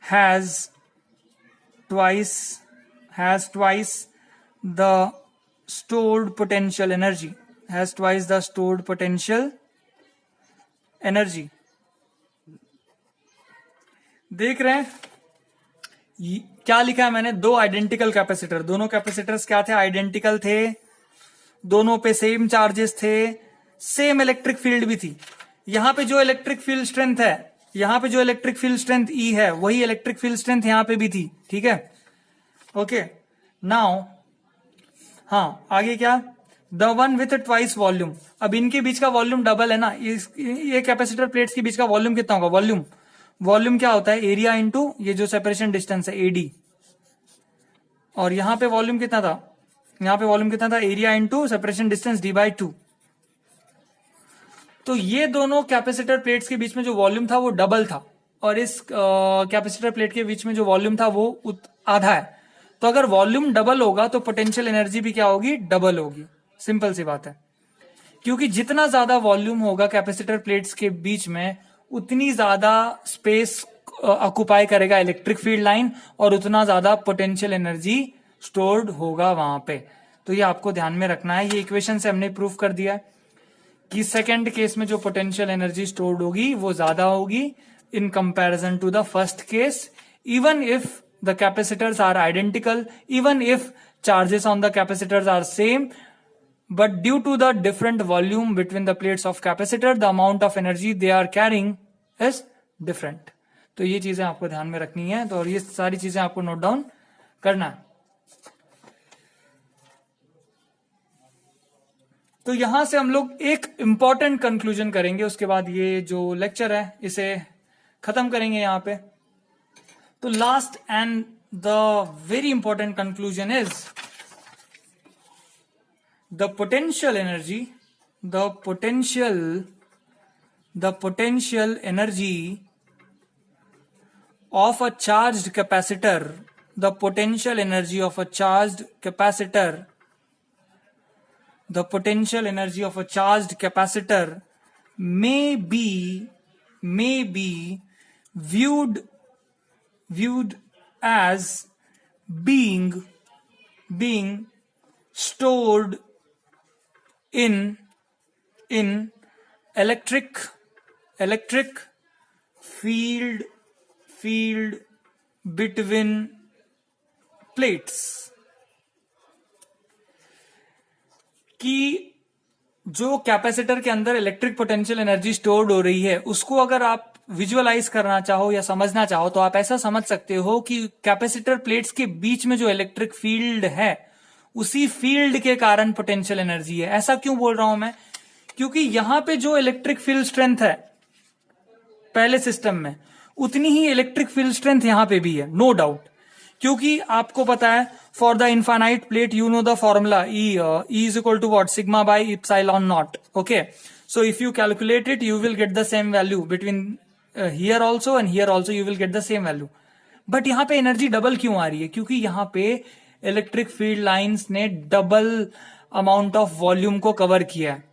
Speaker 1: has twice the stored potential energy, देख रहे हैं क्या लिखा है मैंने? दो identical capacitor, दोनों capacitors क्या थे? आइडेंटिकल थे, दोनों पे सेम चार्जेस थे, सेम इलेक्ट्रिक फील्ड भी थी। यहां पे जो इलेक्ट्रिक फील्ड स्ट्रेंथ है, यहां पे जो इलेक्ट्रिक फील्ड स्ट्रेंथ E है, वही इलेक्ट्रिक फील्ड स्ट्रेंथ यहां पे भी थी, ठीक है। ओके, नाउ हाँ, आगे क्या? The one with twice volume. अब इनके बीच का वॉल्यूम डबल है ना, ये कैपेसिटर प्लेट्स के बीच का वॉल्यूम कितना होगा? वॉल्यूम क्या होता है? एरिया इंटू ये जो सेपरेशन डिस्टेंस है AD। और यहां पे वॉल्यूम कितना था? Area into separation distance D/2। तो ये दोनों कैपेसिटर प्लेट्स के बीच में जो वॉल्यूम था वो डबल था, और इस कैपेसिटर प्लेट के बीच में जो वॉल्यूम था वो आधा है। तो अगर वॉल्यूम डबल होगा तो पोटेंशियल एनर्जी भी क्या होगी? डबल होगी। सिंपल सी बात है, क्योंकि जितना ज्यादा वॉल्यूम होगा कैपेसिटर प्लेट्स के बीच में, उतनी ज्यादा स्पेस ऑक्युपाई करेगा इलेक्ट्रिक फील्ड लाइन और उतना ज्यादा पोटेंशियल एनर्जी स्टोर्ड होगा वहां पे। तो ये आपको ध्यान में रखना है। ये इक्वेशन से हमने प्रूव कर दिया कि सेकेंड केस में जो पोटेंशियल एनर्जी स्टोर्ड होगी वो ज्यादा होगी in comparison to the first case, even if the capacitors are identical, even if charges on the capacitors are same, but due to the different volume between the plates of capacitor, the amount of energy they are carrying is different. तो ये चीजें आपको ध्यान में रखनी है। तो और ये सारी चीजें आपको नोट डाउन करना है। तो यहां से हम लोग एक इंपॉर्टेंट कंक्लूजन करेंगे, उसके बाद ये जो लेक्चर है इसे खत्म करेंगे यहां पे। तो last and the very important conclusion is the potential energy of a charged capacitor, the potential energy of a charged capacitor may be viewed as being stored in electric field between plates। कि जो capacitor के अंदर electric potential energy stored हो रही है उसको अगर आप विजुअलाइज करना चाहो या समझना चाहो तो आप ऐसा समझ सकते हो कि कैपेसिटर प्लेट्स के बीच में जो इलेक्ट्रिक फील्ड है उसी फील्ड के कारण पोटेंशियल एनर्जी है। ऐसा क्यों बोल रहा हूं मैं? क्योंकि यहां पे जो इलेक्ट्रिक फील्ड स्ट्रेंथ है पहले सिस्टम में, उतनी ही इलेक्ट्रिक फील्ड स्ट्रेंथ यहां पे भी है, नो डाउट। क्योंकि आपको पता है for the infinite plate you know the formula E is equal to what, sigma by epsilon naught. Okay, so if you calculate it you will get the same value between here also and here also, you will get the same value. But यहां पे energy double क्यों आ रही है? क्योंकि यहां पे electric field lines ने double amount of volume को कवर किया है।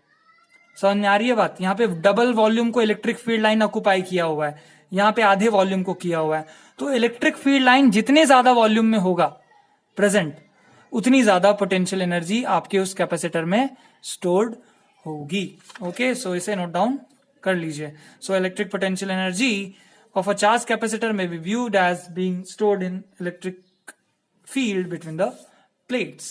Speaker 1: समझ में आ रही है बात? यहां पे डबल वॉल्यूम को इलेक्ट्रिक फील्ड लाइन ऑक्युपाई किया हुआ है, यहां पे आधे वॉल्यूम को किया हुआ है। तो इलेक्ट्रिक फील्ड लाइन जितने ज्यादा वॉल्यूम में होगा प्रेजेंट, उतनी ज्यादा पोटेंशियल एनर्जी आपके उस कैपेसिटर में स्टोर्ड होगी। ओके, सो इसे नोट डाउन कर लीजिए। So electric potential energy of a charge capacitor में be viewed as being stored in electric field between the plates।